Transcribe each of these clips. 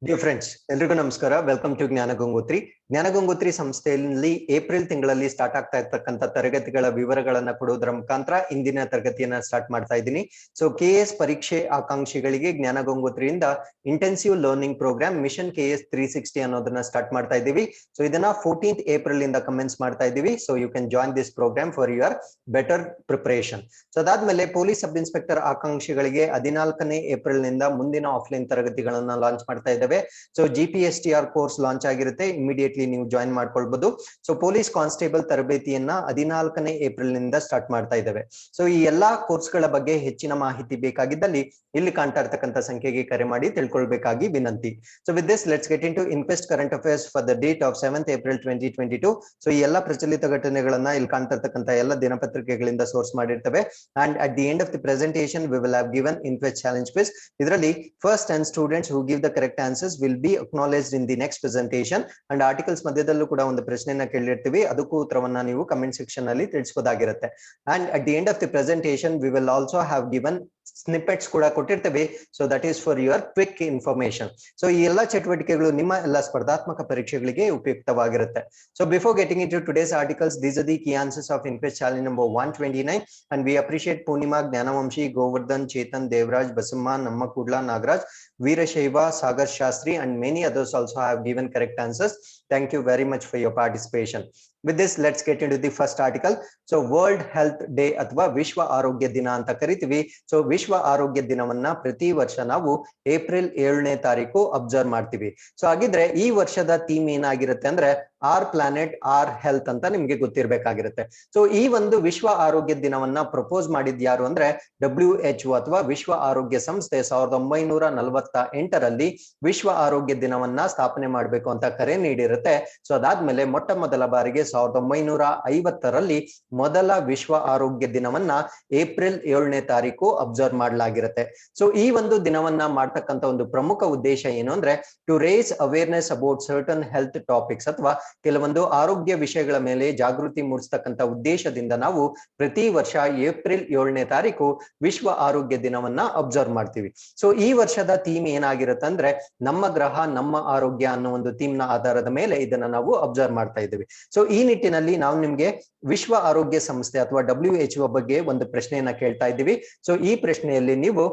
Dear friends, ಎಲ್ರಿಗೂ ನಮಸ್ಕಾರ. Welcome to ಜ್ಞಾನ ಗಂಗೋತ್ರಿ. ಜ್ಞಾನ ಗಂಗೋತ್ರಿ ಸಂಸ್ಥೆಯಲ್ಲಿ ಏಪ್ರಿಲ್ ತಿಂಗಳಲ್ಲಿ ಸ್ಟಾರ್ಟ್ ಆಗ್ತಾ ಇರ್ತಕ್ಕಂಥ ತರಗತಿಗಳ ವಿವರಗಳನ್ನ ಕೊಡುವುದರ ಮುಖಾಂತರ ಇಂದಿನ ತರಗತಿಯನ್ನ ಸ್ಟಾರ್ಟ್ ಮಾಡ್ತಾ ಇದ್ದೀನಿ. ಸೊ KS ಪರೀಕ್ಷೆ ಆಕಾಂಕ್ಷಿಗಳಿಗೆ ಜ್ಞಾನ ಗಂಗೋತ್ರಿಯಿಂದ intensive learning program mission KS 360 ಅನ್ನೋದನ್ನ ಸ್ಟಾರ್ಟ್ ಮಾಡ್ತಾ ಇದ್ದೀವಿ. ಸೊ ಇದನ್ನ 14th ಏಪ್ರಿಲ್ ಇಂದ ಕಮೆನ್ಸ್ ಮಾಡ್ತಾ ಇದ್ದೀವಿ. So you can join this program for your better preparation. So ಅದಾದ್ಮೇಲೆ ಪೊಲೀಸ್ ಸಬ್ ಇನ್ಸ್ಪೆಕ್ಟರ್ ಆಕಾಂಕ್ಷಿಗಳಿಗೆ 14ನೇ ಏಪ್ರಿಲ್ ನಿಂದ ಮುಂದಿನ ಆಫ್ಲೈನ್ ತರಗತಿಗಳನ್ನ ಲಾಂಚ್ ಮಾಡ್ತಾ ಇದ್ದೇವೆ. ಸೊ GPSTR ಕೋರ್ಸ್ ಲಾಂಚ್ ಆಗಿರುತ್ತೆ, ಇಮಿಡಿಯೇಟ್ಲಿ ನೀವು ಜಾಯಿನ್ ಮಾಡ್ಕೊಳ್ಬಹುದು. ಸೊ ಪೊಲೀಸ್ ಕಾನ್ಸ್ಟೇಬಲ್ ತರಬೇತಿಯನ್ನ 14ನೇ ಏಪ್ರಿಲ್ ನಿಂದ ಸ್ಟಾರ್ಟ್ ಮಾಡ್ತಾ ಇದ್ದೇವೆ. ಸೊ ಈ ಎಲ್ಲಾ ಕೋರ್ಸ್ ಗಳ ಬಗ್ಗೆ ಹೆಚ್ಚಿನ ಮಾಹಿತಿ ಬೇಕಾಗಿದ್ದಲ್ಲಿ ಇಲ್ಲಿ ಕಾಣ್ತಾ ಇರ್ತಕ್ಕಂಥ ಸಂಖ್ಯೆಗೆ ಕರೆ ಮಾಡಿ ತಿಳ್ಕೊಳ್ಬೇಕಾಗಿ ವಿನಂತಿ. So with this let's get into Inquest current affairs for the date of 7th April 2022. So ಈ ಎಲ್ಲ ಪ್ರಚಲಿತ ಘಟನೆಗಳನ್ನ ಇಲ್ಲಿ ಕಾಣ್ತಾ ಇರ್ತಕ್ಕಂಥ ಎಲ್ಲ ದಿನಪತ್ರಿಕೆಗಳಿಂದ ಸೋರ್ಸ್ ಮಾಡಿರ್ತವೆ. And at the end of the presentation we will have given Inquest challenge quiz. ಇದರಲ್ಲಿ first and students who give the correct answers will be acknowledged in the next presentation. and articles ಮಧ್ಯದಲ್ಲೂ ಕೂಡ ಒಂದು ಪ್ರಶ್ನೆಯನ್ನ ಕೇಳಿರ್ತೀವಿ, ಅದಕ್ಕೂ ಉತ್ತರವನ್ನ ನೀವು comment section ಅಲ್ಲಿ ತಿಳಿಸಬಹುದಾಗಿರುತ್ತೆ. and at the end of the presentation we will also have given snippets ಕೂಡ ಕೊಟ್ಟಿರ್ತೇವೆ. So that is for your quick information. So ಈ ಎಲ್ಲಾ ಚಟುವಟಿಕೆಗಳು ನಿಮ್ಮ ಎಲ್ಲ ಸ್ಪರ್ಧಾತ್ಮಕ ಪರೀಕ್ಷೆಗಳಿಗೆ ಉಪಯುಕ್ತವಾಗಿರುತ್ತೆ. So before getting into today's articles, these are the key answers of Inquest challenge number 129. and we appreciate Purnima, Gnanavanshi, Govardhan, Chetan, Devraj, Basamma, Namma Kudla, Nagraj, Veerashaiva, Sagar Shastri and many others also have given correct answers. Thank you very much for your participation. With this, let's get into the first article. So World Health Day ಅಥವಾ ವಿಶ್ವ ಆರೋಗ್ಯ ದಿನ ಅಂತ ಕರಿತೀವಿ. So ವಿಶ್ವ ಆರೋಗ್ಯ ದಿನವನ್ನ ಪ್ರತಿ ವರ್ಷ ನಾವು ಏಪ್ರಿಲ್ 7ನೇ ತಾರೀಕು ಅಬ್ಸರ್ವ್ ಮಾಡ್ತೀವಿ. ಸೊ ಹಾಗಿದ್ರೆ ಈ ವರ್ಷದ ಥೀಮ್ ಏನಾಗಿರುತ್ತೆ ಅಂದ್ರೆ ಆರ್ ಪ್ಲಾನೆಟ್ ಆರ್ ಹೆಲ್ತ್ ಅಂತ ನಿಮ್ಗೆ ಗೊತ್ತಿರ್ಬೇಕಾಗಿರುತ್ತೆ. ಸೊ ಈ ಒಂದು ವಿಶ್ವ ಆರೋಗ್ಯ ದಿನವನ್ನ ಪ್ರಪೋಸ್ ಮಾಡಿದ್ ಯಾರು ಅಂದ್ರೆ WHO ಅಥವಾ ವಿಶ್ವ ಆರೋಗ್ಯ ಸಂಸ್ಥೆ 1948ರಲ್ಲಿ ವಿಶ್ವ ಆರೋಗ್ಯ ದಿನವನ್ನ ಸ್ಥಾಪನೆ ಮಾಡ್ಬೇಕು ಅಂತ ಕರೆ ನೀಡಿರುತ್ತೆ. ಸೊ ಅದಾದ್ಮೇಲೆ ಮೊಟ್ಟ ಮೊದಲ ಬಾರಿಗೆ 1950ರಲ್ಲಿ ಮೊದಲ ವಿಶ್ವ ಆರೋಗ್ಯ ದಿನವನ್ನ ಏಪ್ರಿಲ್ 7ನೇ ತಾರೀಕು ಅಬ್ಸರ್ವ್ ಮಾಡಲಾಗಿರುತ್ತೆ. ಸೊ ಈ ಒಂದು ದಿನವನ್ನ ಮಾಡ್ತಕ್ಕಂಥ ಒಂದು ಪ್ರಮುಖ ಉದ್ದೇಶ ಏನು ಅಂದ್ರೆ to raise awareness about certain health topics ಅಥವಾ ಕೆಲವೊಂದು ಆರೋಗ್ಯ ವಿಷಯಗಳ ಮೇಲೆ ಜಾಗೃತಿ ಮೂಡಿಸ್ತಕ್ಕಂಥ ಉದ್ದೇಶದಿಂದ ನಾವು ಪ್ರತಿ ವರ್ಷ ಏಪ್ರಿಲ್ 7ನೇ ತಾರೀಕು ವಿಶ್ವ ಆರೋಗ್ಯ ದಿನವನ್ನ ಅಬ್ಸರ್ವ್ ಮಾಡ್ತೀವಿ. ಸೊ ಈ ವರ್ಷದ ಥೀಮ್ ಏನಾಗಿರುತ್ತೆ ಅಂದ್ರೆ ನಮ್ಮ ಗ್ರಹ ನಮ್ಮ ಆರೋಗ್ಯ ಅನ್ನೋ ಒಂದು ಥೀಮ್ ನ ಆಧಾರದ ಮೇಲೆ ಇದನ್ನ ನಾವು ಅಬ್ಸರ್ವ್ ಮಾಡ್ತಾ ಇದ್ದೀವಿ. ಸೊ ಈ ನಿಟ್ಟಿನಲ್ಲಿ ನಾವು ನಿಮ್ಗೆ ವಿಶ್ವ ಆರೋಗ್ಯ ಸಂಸ್ಥೆ ಅಥವಾ WHO ಬಗ್ಗೆ ಒಂದು ಪ್ರಶ್ನೆಯನ್ನ ಕೇಳ್ತಾ ಇದ್ದೀವಿ. ಸೊ ಈ ಪ್ರಶ್ನೆಯಲ್ಲಿ ನೀವು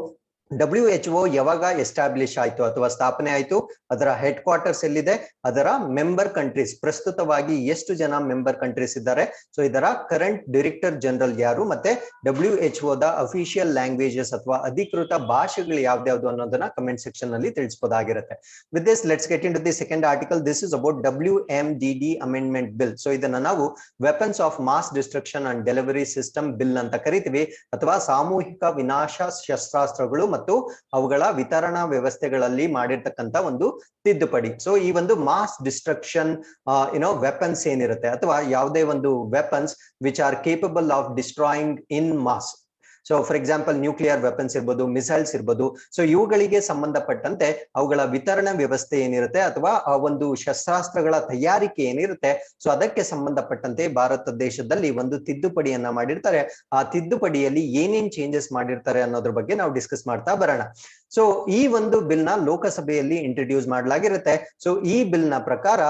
WHO ಯಾವಾಗ ಎಸ್ಟಾಬ್ಲಿಷ್ ಆಯ್ತು ಅಥವಾ ಸ್ಥಾಪನೆ ಆಯ್ತು, ಅದರ ಹೆಡ್ ಕ್ವಾರ್ಟರ್ಸ್ ಎಲ್ಲಿದೆ, ಅದರ ಮೆಂಬರ್ ಕಂಟ್ರೀಸ್ ಪ್ರಸ್ತುತವಾಗಿ ಎಷ್ಟು ಜನ ಮೆಂಬರ್ ಕಂಟ್ರೀಸ್ ಇದ್ದಾರೆ, ಸೊ ಇದರ ಕರೆಂಟ್ ಡೈರೆಕ್ಟರ್ ಜನರಲ್ ಯಾರು, ಮತ್ತೆ WHO ದ ಅಫಿಷಿಯಲ್ ಲ್ಯಾಂಗ್ವೇಜಸ್ ಅಥವಾ ಅಧಿಕೃತ ಭಾಷೆಗಳು ಯಾವ್ದ್ಯಾವ್ದು ಅನ್ನೋದನ್ನ ಕಮೆಂಟ್ ಸೆಕ್ಷನ್ ನಲ್ಲಿ ತಿಳಿಸಬಹುದಾಗಿರುತ್ತೆ. With this let's get into the second article. This is about WMDD amendment bill. So ಇದನ್ನ ನಾವು weapons of mass destruction and delivery system bill ಅಂತ ಕರಿತೀವಿ, ಅಥವಾ ಸಾಮೂಹಿಕ ವಿನಾಶ ಶಸ್ತ್ರಾಸ್ತ್ರಗಳು ಮತ್ತು ಅವುಗಳ ವಿತರಣಾ ವ್ಯವಸ್ಥೆಗಳಲ್ಲಿ ಮಾಡಿರ್ತಕ್ಕಂಥ ಒಂದು ತಿದ್ದುಪಡಿ. ಸೊ ಈ ಒಂದು ಮಾಸ್ ಡಿಸ್ಟ್ರಕ್ಷನ್ ವೆಪನ್ಸ್ ಏನಿರುತ್ತೆ ಅಥವಾ ಯಾವುದೇ ಒಂದು weapons which are capable of destroying in mass. So for example nuclear weapons ಇರ್ಬೋದು, ಮಿಸೈಲ್ಸ್ ಇರ್ಬೋದು. ಸೊ ಇವುಗಳಿಗೆ ಸಂಬಂಧಪಟ್ಟಂತೆ ಅವುಗಳ ವಿತರಣಾ ವ್ಯವಸ್ಥೆ ಏನಿರುತ್ತೆ ಅಥವಾ ಆ ಒಂದು ಶಸ್ತ್ರಾಸ್ತ್ರಗಳ ತಯಾರಿಕೆ ಏನಿರುತ್ತೆ, ಸೊ ಅದಕ್ಕೆ ಸಂಬಂಧಪಟ್ಟಂತೆ ಭಾರತ ದೇಶದಲ್ಲಿ ಒಂದು ತಿದ್ದುಪಡಿಯನ್ನ ಮಾಡಿರ್ತಾರೆ. ಆ ತಿದ್ದುಪಡಿಯಲ್ಲಿ ಏನೇನ್ ಚೇಂಜಸ್ ಮಾಡಿರ್ತಾರೆ ಅನ್ನೋದ್ರ ಬಗ್ಗೆ ನಾವು ಡಿಸ್ಕಸ್ ಮಾಡ್ತಾ ಬರೋಣ. ಸೊ ಈ ಒಂದು ಬಿಲ್ ನ ಲೋಕಸಭೆಯಲ್ಲಿ ಇಂಟ್ರೊಡ್ಯೂಸ್ ಮಾಡಲಾಗಿರುತ್ತೆ. ಸೊ ಈ ಬಿಲ್ ನ ಪ್ರಕಾರ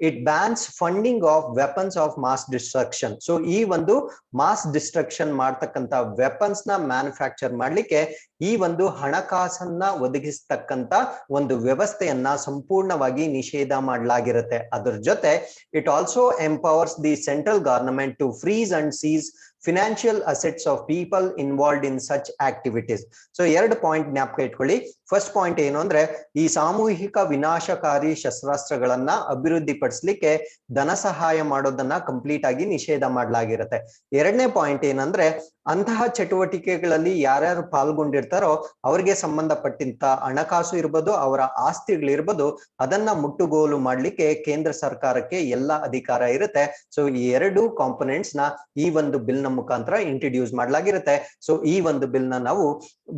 it bans funding of weapons of mass destruction. So ಈ ಒಂದು ಮಾಸ್ ಡಿಸ್ಟ್ರಕ್ಷನ್ ಮಾಡ್ತಕ್ಕಂಥ ವೆಪನ್ಸ್ ನ ಮ್ಯಾನುಫ್ಯಾಕ್ಚರ್ ಮಾಡ್ಲಿಕ್ಕೆ ಈ ಒಂದು ಹಣಕಾಸನ್ನ ಒದಗಿಸ್ತಕ್ಕಂತ ಒಂದು ವ್ಯವಸ್ಥೆಯನ್ನ ಸಂಪೂರ್ಣವಾಗಿ ನಿಷೇಧ ಮಾಡಲಾಗಿರುತ್ತೆ. ಅದರ ಜೊತೆ it also empowers the central government to freeze and seize financial assets of people involved in such activities. So 2 point ಜ್ಞಾಪಕ ಇಟ್ಕೊಳ್ಳಿ. ಫಸ್ಟ್ ಪಾಯಿಂಟ್ ಏನು ಅಂದ್ರೆ ಈ ಸಾಮೂಹಿಕ ವಿನಾಶಕಾರಿ ಶಸ್ತ್ರಾಸ್ತ್ರಗಳನ್ನ ಅಭಿವೃದ್ಧಿಪಡಿಸಲಿಕ್ಕೆ ಧನ ಸಹಾಯ ಮಾಡೋದನ್ನ ಕಂಪ್ಲೀಟ್ ಆಗಿ ನಿಷೇಧ ಮಾಡಲಾಗಿರುತ್ತೆ. 2ನೇ ಪಾಯಿಂಟ್ ಏನಂದ್ರೆ ಅಂತಹ ಚಟುವಟಿಕೆಗಳಲ್ಲಿ ಯಾರ್ಯಾರು ಪಾಲ್ಗೊಂಡಿರ್ತಾರೋ ಅವರಿಗೆ ಸಂಬಂಧಪಟ್ಟಂತ ಹಣಕಾಸು ಇರ್ಬೋದು, ಅವರ ಆಸ್ತಿಗಳಿರ್ಬೋದು, ಅದನ್ನ ಮುಟ್ಟುಗೋಲು ಮಾಡ್ಲಿಕ್ಕೆ ಕೇಂದ್ರ ಸರ್ಕಾರಕ್ಕೆ ಎಲ್ಲ ಅಧಿಕಾರ ಇರುತ್ತೆ. ಸೊ ಈ 2 ಕಾಂಪೊನೆಂಟ್ಸ್ ನ ಈ ಒಂದು ಬಿಲ್ ನ ಮುಖಾಂತರ ಇಂಟ್ರೊಡ್ಯೂಸ್ ಮಾಡಲಾಗಿರುತ್ತೆ. ಸೊ ಈ ಒಂದು ಬಿಲ್ ನ ನಾವು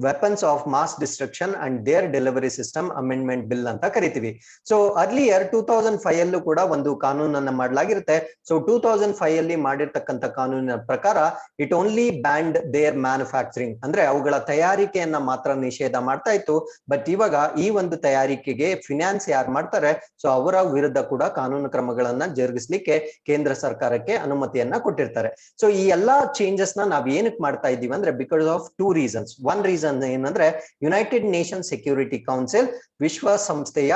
weapons of mass destruction and their delivery system amendment bill ಅಂತ ಕರಿತೀವಿ. ಸೊ ಅರ್ಲಿಯರ್ 2005 ಅಲ್ಲೂ ಕೂಡ ಒಂದು ಕಾನೂನನ್ನ ಮಾಡಲಾಗಿರುತ್ತೆ. ಸೊ 2005 ಅಲ್ಲಿ ಮಾಡಿರ್ತಕ್ಕಂಥ ಕಾನೂನಿನ ಪ್ರಕಾರ it only banned their manufacturing, ಅಂದ್ರೆ ಅವುಗಳ ತಯಾರಿಕೆಯನ್ನ ಮಾತ್ರ ನಿಷೇಧ ಮಾಡ್ತಾ ಇತ್ತು. ಬಟ್ ಇವಾಗ ಈ ಒಂದು ತಯಾರಿಕೆಗೆ ಫಿನಾನ್ಸ್ ಯಾರು ಮಾಡ್ತಾರೆ, ಸೊ ಅವರ ವಿರುದ್ಧ ಕೂಡ ಕಾನೂನು ಕ್ರಮಗಳನ್ನ ಜರುಗಿಸ್ಲಿಕ್ಕೆ ಕೇಂದ್ರ ಸರ್ಕಾರಕ್ಕೆ ಅನುಮತಿಯನ್ನ ಕೊಟ್ಟಿರ್ತಾರೆ. ಸೊ ಈ ಎಲ್ಲಾ ಚೇಂಜಸ್ ನ ನಾವ್ ಏನಕ್ಕೆ ಮಾಡ್ತಾ ಇದ್ದೀವಿ ಅಂದ್ರೆ because of 2 reasons. One reason ಏನಂದ್ರೆ ಯುನೈಟೆಡ್ ನೇಷನ್ ಸೆಕ್ಯೂರಿಟಿ ಕೌನ್ಸಿಲ್, ವಿಶ್ವಸಂಸ್ಥೆಯ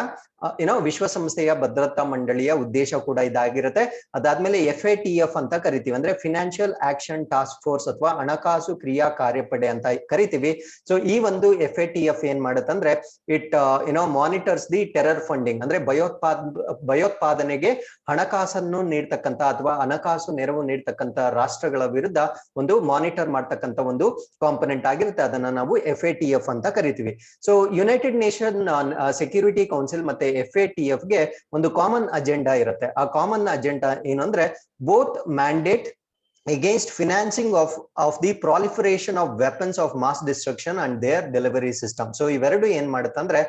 ಭದ್ರತಾ ಮಂಡಳಿಯ ಉದ್ದೇಶ ಕೂಡ ಇದಾಗಿರುತ್ತೆ. ಅದಾದ್ಮೇಲೆ FATF ಅಂತ ಕರಿತೀವಿ, ಅಂದ್ರೆ ಫಿನಾನ್ಷಿಯಲ್ ಆಕ್ಷನ್ ಟಾಸ್ಕ್ ಫೋರ್ಸ್ ಅಥವಾ ಹಣಕಾಸು ಕ್ರಿಯಾ ಕಾರ್ಯಪಡೆ ಅಂತ ಕರಿತೀವಿ. ಸೊ ಈ ಒಂದು FATF ಏನ್ ಮಾಡುತ್ತಂದ್ರೆ it monitors the terror funding, ಅಂದ್ರೆ ಭಯೋತ್ಪಾದನೆಗೆ ಹಣಕಾಸನ್ನು ನೀಡ್ತಕ್ಕಂತ ಅಥವಾ ಹಣಕಾಸು ನೆರವು ನೀಡ್ತಕ್ಕಂತ ರಾಷ್ಟ್ರಗಳ ವಿರುದ್ಧ ಒಂದು ಮಾನಿಟರ್ ಮಾಡ್ತಕ್ಕಂತ ಒಂದು ಕಾಂಪೊನೆಂಟ್ ಆಗಿರುತ್ತೆ. ಅದನ್ನ ನಾವು FATF ಅಂತ ಕರಿತೀವಿ. So united nation security council ಮತ್ತೆ FATF ಗೆ ಒಂದು ಕಾಮನ್ ಅಜೆಂಡಾ ಇರುತ್ತೆ. ಆ ಕಾಮನ್ ಅಜೆಂಡಾ ಏನು ಅಂದ್ರೆ both mandate against financing of the proliferation of weapons of mass destruction and their delivery system. So ಇವೆರಡು ಏನ್ ಮಾಡುತ್ತಂದ್ರೆ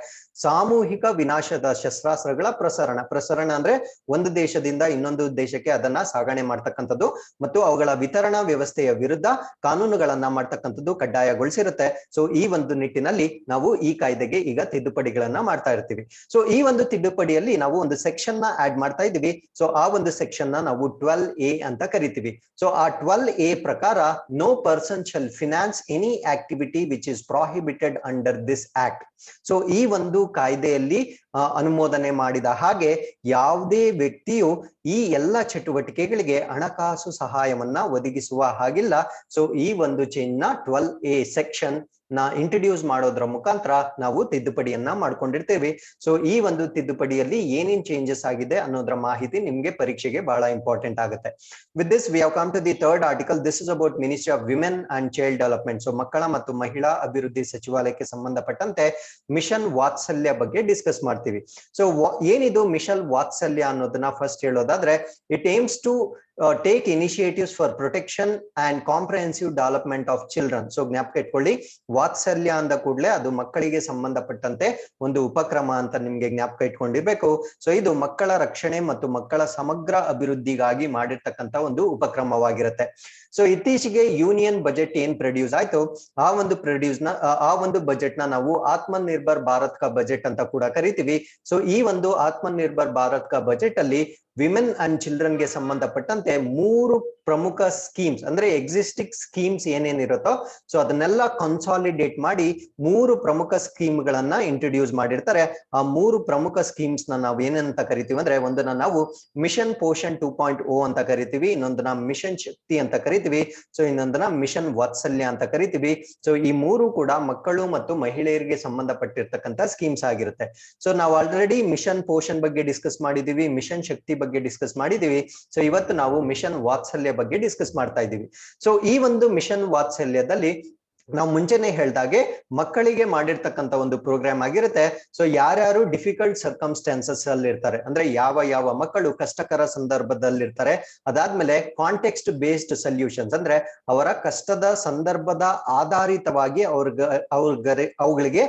ಸಾಮೂಹಿಕ ವಿನಾಶದ ಶಸ್ತ್ರಾಸ್ತ್ರಗಳ ಪ್ರಸರಣ ಅಂದ್ರೆ ಒಂದು ದೇಶದಿಂದ ಇನ್ನೊಂದು ದೇಶಕ್ಕೆ ಅದನ್ನ ಸಾಗಣೆ ಮಾಡ್ತಕ್ಕಂಥದ್ದು ಮತ್ತು ಅವುಗಳ ವಿತರಣಾ ವ್ಯವಸ್ಥೆಯ ವಿರುದ್ಧ ಕಾನೂನುಗಳನ್ನ ಮಾಡ್ತಕ್ಕಂಥದ್ದು ಕಡ್ಡಾಯಗೊಳಿಸಿರುತ್ತೆ. ಸೊ ಈ ಒಂದು ನಿಟ್ಟಿನಲ್ಲಿ ನಾವು ಈ ಕಾಯ್ದೆಗೆ ಈಗ ತಿದ್ದುಪಡಿಗಳನ್ನ ಮಾಡ್ತಾ ಇರ್ತೀವಿ. ಸೊ ಈ ಒಂದು ತಿದ್ದುಪಡಿಯಲ್ಲಿ ನಾವು ಒಂದು ಸೆಕ್ಷನ್ ನ ಆಡ್ ಮಾಡ್ತಾ ಇದೀವಿ. ಸೊ ಆ ಒಂದು ಸೆಕ್ಷನ್ ನ ನಾವು 12A ಅಂತ ಕರಿತೀವಿ. ಸೊ ಆ 12A ಪ್ರಕಾರ no person shall finance any activity which is prohibited under this act. So ಈ ಒಂದು ಕಾಯ್ದೆಯಲ್ಲಿ ಅನುಮೋದನೆ ಮಾಡಿದ ಹಾಗೆ ಯಾವುದೇ ವ್ಯಕ್ತಿಯು ಈ ಎಲ್ಲ ಚಟುವಟಿಕೆಗಳಿಗೆ ಹಣಕಾಸು ಸಹಾಯವನ್ನ ಒದಗಿಸುವ ಹಾಗಿಲ್ಲ. ಸೊ ಈ ಒಂದು ಚೇಂಜ್ ನ 12A ಸೆಕ್ಷನ್ ನ ಇಂಟ್ರೊಡ್ಯೂಸ್ ಮಾಡೋದ್ರ ಮುಖಾಂತರ ನಾವು ತಿದ್ದುಪಡಿಯನ್ನ ಮಾಡ್ಕೊಂಡಿರ್ತೇವೆ. ಸೊ ಈ ಒಂದು ತಿದ್ದುಪಡಿಯಲ್ಲಿ ಏನೇನ್ ಚೇಂಜಸ್ ಆಗಿದೆ ಅನ್ನೋದ್ರ ಮಾಹಿತಿ ನಿಮ್ಗೆ ಪರೀಕ್ಷೆಗೆ ಬಹಳ ಇಂಪಾರ್ಟೆಂಟ್ ಆಗುತ್ತೆ. With this we have come to the third article. This is about ministry of women and child development. So ಮಕ್ಕಳ ಮತ್ತು ಮಹಿಳಾ ಅಭಿವೃದ್ಧಿ ಸಚಿವಾಲಯಕ್ಕೆ ಸಂಬಂಧಪಟ್ಟಂತೆ ಮಿಷನ್ ವಾತ್ಸಲ್ಯ ಬಗ್ಗೆ ಡಿಸ್ಕಸ್ ಮಾಡ್ತೀವಿ. ಸೊ ಏನಿದು ಮಿಷನ್ ವಾತ್ಸಲ್ಯ ಅನ್ನೋದನ್ನ ಫಸ್ಟ್ ಹೇಳೋದಾದ್ರೆ it aims to take initiatives for protection and comprehensive development of children. So ಜ್ಞಾಪಕ ಇಟ್ಕೊಳ್ಳಿ, ವಾತ್ಸಲ್ಯ ಅಂದ ಕೂಡಲೇ ಅದು ಮಕ್ಕಳಿಗೆ ಸಂಬಂಧಪಟ್ಟಂತೆ ಒಂದು ಉಪಕ್ರಮ ಅಂತ ನಿಮ್ಗೆ ಜ್ಞಾಪಕ ಇಟ್ಕೊಂಡಿರ್ಬೇಕು. ಸೊ ಇದು ಮಕ್ಕಳ ರಕ್ಷಣೆ ಮತ್ತು ಮಕ್ಕಳ ಸಮಗ್ರ ಅಭಿವೃದ್ಧಿಗಾಗಿ ಮಾಡಿರ್ತಕ್ಕಂಥ ಒಂದು ಉಪಕ್ರಮವಾಗಿರುತ್ತೆ. ಸೊ ಇತ್ತೀಚೆಗೆ ಯೂನಿಯನ್ ಬಜೆಟ್ ಏನ್ ಪ್ರೊಡ್ಯೂಸ್ ಆಯ್ತು, ಆ ಒಂದು ಬಜೆಟ್ ನ ನಾವು ಆತ್ಮ ನಿರ್ಭರ್ ಭಾರತ್ ಕಾ ಬಜೆಟ್ ಅಂತ ಕೂಡ ಕರಿತೀವಿ. ಸೊ ಈ ಒಂದು ಆತ್ಮ ನಿರ್ಭರ್ ಭಾರತ್ ಕಾ ಬಜೆಟ್ ಅಲ್ಲಿ ವಿಮೆನ್ ಅಂಡ್ ಚಿಲ್ಡ್ರನ್ ಗೆ ಸಂಬಂಧಪಟ್ಟಂತೆ 3 ಪ್ರಮುಖ ಸ್ಕೀಮ್ಸ್ ಅಂದ್ರೆ ಎಕ್ಸಿಸ್ಟಿಂಗ್ ಸ್ಕೀಮ್ಸ್ ಏನೇನಿರುತ್ತೋ ಸೊ ಅದನ್ನೆಲ್ಲ ಕನ್ಸಾಲಿಡೇಟ್ ಮಾಡಿ 3 ಪ್ರಮುಖ ಸ್ಕೀಮ್ ಗಳನ್ನ ಇಂಟ್ರೊಡ್ಯೂಸ್ ಮಾಡಿರ್ತಾರೆ. ಆ 3 ಪ್ರಮುಖ ಸ್ಕೀಮ್ಸ್ ನ ನಾವು ಏನಂತ ಕರಿತೀವಿ ಅಂದ್ರೆ ಒಂದನ್ನ ನಾವು ಮಿಷನ್ ಪೋಷಣ್ 2.0 ಅಂತ ಕರಿತೀವಿ, ಇನ್ನೊಂದನ್ನ ಮಿಷನ್ ಶಕ್ತಿ ಅಂತ ಕರಿತೀವಿ, ಸೊ ಇನ್ನೊಂದನ್ನ ಮಿಷನ್ ವಾತ್ಸಲ್ಯ ಅಂತ ಕರಿತೀವಿ. ಸೊ ಈ 3 ಕೂಡ ಮಕ್ಕಳು ಮತ್ತು ಮಹಿಳೆಯರಿಗೆ ಸಂಬಂಧಪಟ್ಟಿರ್ತಕ್ಕಂಥ ಸ್ಕೀಮ್ಸ್ ಆಗಿರುತ್ತೆ. ಸೊ ನಾವು ಆಲ್ರೆಡಿ ಮಿಷನ್ ಪೋಷಣ್ ಬಗ್ಗೆ ಡಿಸ್ಕಸ್ ಮಾಡಿದೀವಿ, ಮಿಷನ್ ಶಕ್ತಿ ಬಗ್ಗೆ ಡಿಸ್ಕಸ್ ಮಾಡಿದೀವಿ. ಸೊ ಇವತ್ತು ನಾವು ಮಿಷನ್ ವಾತ್ಸಲ್ಯ ಬಗ್ಗೆ ಡಿಸ್ಕಸ್ ಮಾಡ್ತಾ ಇದ್ದೀವಿ. ಸೊ ಈ ಒಂದು ಮಿಷನ್ ವಾತ್ಸಲ್ಯದಲ್ಲಿ ನಾವು ಮುಂಚೆನೆ ಹೇಳ್ದಾಗೆ ಮಕ್ಕಳಿಗೆ ಮಾಡಿರ್ತಕ್ಕಂಥ ಒಂದು ಪ್ರೋಗ್ರಾಮ್ ಆಗಿರುತ್ತೆ. ಸೊ ಯಾರ್ಯಾರು ಡಿಫಿಕಲ್ಟ್ ಸರ್ಕಮ್ಸ್ಟಾನ್ಸಸ್ ಅಲ್ಲಿ ಇರ್ತಾರೆ, ಅಂದ್ರೆ ಯಾವ ಮಕ್ಕಳು ಕಷ್ಟಕರ ಸಂದರ್ಭದಲ್ಲಿರ್ತಾರೆ, ಅದಾದ್ಮೇಲೆ ಕಾಂಟೆಕ್ಸ್ಟ್ ಬೇಸ್ಡ್ ಸೊಲ್ಯೂಷನ್ಸ್ ಅಂದ್ರೆ ಅವರ ಕಷ್ಟದ ಸಂದರ್ಭದ ಆಧಾರಿತವಾಗಿ ಅವುಗಳಿಗೆ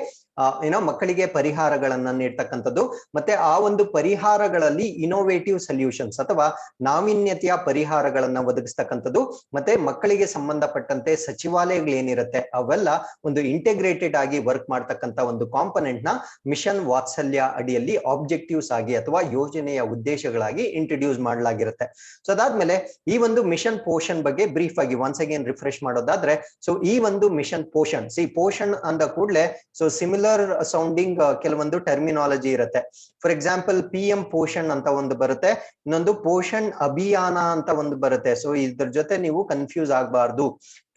ಮಕ್ಕಳಿಗೆ ಪರಿಹಾರಗಳನ್ನ ನೀಡ್ತಕ್ಕಂಥದ್ದು, ಮತ್ತೆ ಆ ಒಂದು ಪರಿಹಾರಗಳಲ್ಲಿ ಇನೋವೇಟಿವ್ ಸೊಲ್ಯೂಷನ್ಸ್ ಅಥವಾ ನಾವೀನ್ಯತೆಯ ಪರಿಹಾರಗಳನ್ನ ಒದಗಿಸ್ತಕ್ಕಂಥದ್ದು, ಮತ್ತೆ ಮಕ್ಕಳಿಗೆ ಸಂಬಂಧಪಟ್ಟಂತೆ ಸಚಿವಾಲಯಗಳೇನಿರುತ್ತೆ ಅವೆಲ್ಲ ಒಂದು ಇಂಟಿಗ್ರೇಟೆಡ್ ಆಗಿ ವರ್ಕ್ ಮಾಡ್ತಕ್ಕಂಥ ಒಂದು ಕಾಂಪೊನೆಂಟ್ ನ ಮಿಷನ್ ವಾತ್ಸಲ್ಯ ಅಡಿಯಲ್ಲಿ ಆಬ್ಜೆಕ್ಟಿವ್ಸ್ ಆಗಿ ಅಥವಾ ಯೋಜನೆಯ ಉದ್ದೇಶಗಳಾಗಿ ಇಂಟ್ರೊಡ್ಯೂಸ್ ಮಾಡಲಾಗಿರುತ್ತೆ. ಸೊ ಅದಾದ್ಮೇಲೆ ಈ ಒಂದು ಮಿಷನ್ ಪೋಷಣ್ ಬಗ್ಗೆ ಬ್ರೀಫ್ ಆಗಿ ಒನ್ಸ್ ಅಗೇನ್ ರಿಫ್ರೆಶ್ ಮಾಡೋದಾದ್ರೆ, ಸೊ ಈ ಒಂದು ಮಿಷನ್ ಪೋಷಣ್ ಪೋಷಣ್ ಅಂದ ಕೂಡಲೇ ಸೊ ಸಿಮಿಲರ್ ಸೌಂಡಿಂಗ್ ಕೆಲವೊಂದು ಟರ್ಮಿನಾಲಜಿ ಇರುತ್ತೆ. ಫಾರ್ ಎಕ್ಸಾಂಪಲ್ PM ಪೋಷಣ್ ಅಂತ ಒಂದು ಬರುತ್ತೆ, ಇನ್ನೊಂದು ಪೋಷಣ್ ಅಭಿಯಾನ ಅಂತ ಒಂದು ಬರುತ್ತೆ. ಸೊ ಇದ್ರ ಜೊತೆ ನೀವು ಕನ್ಫ್ಯೂಸ್ ಆಗಬಾರ್ದು.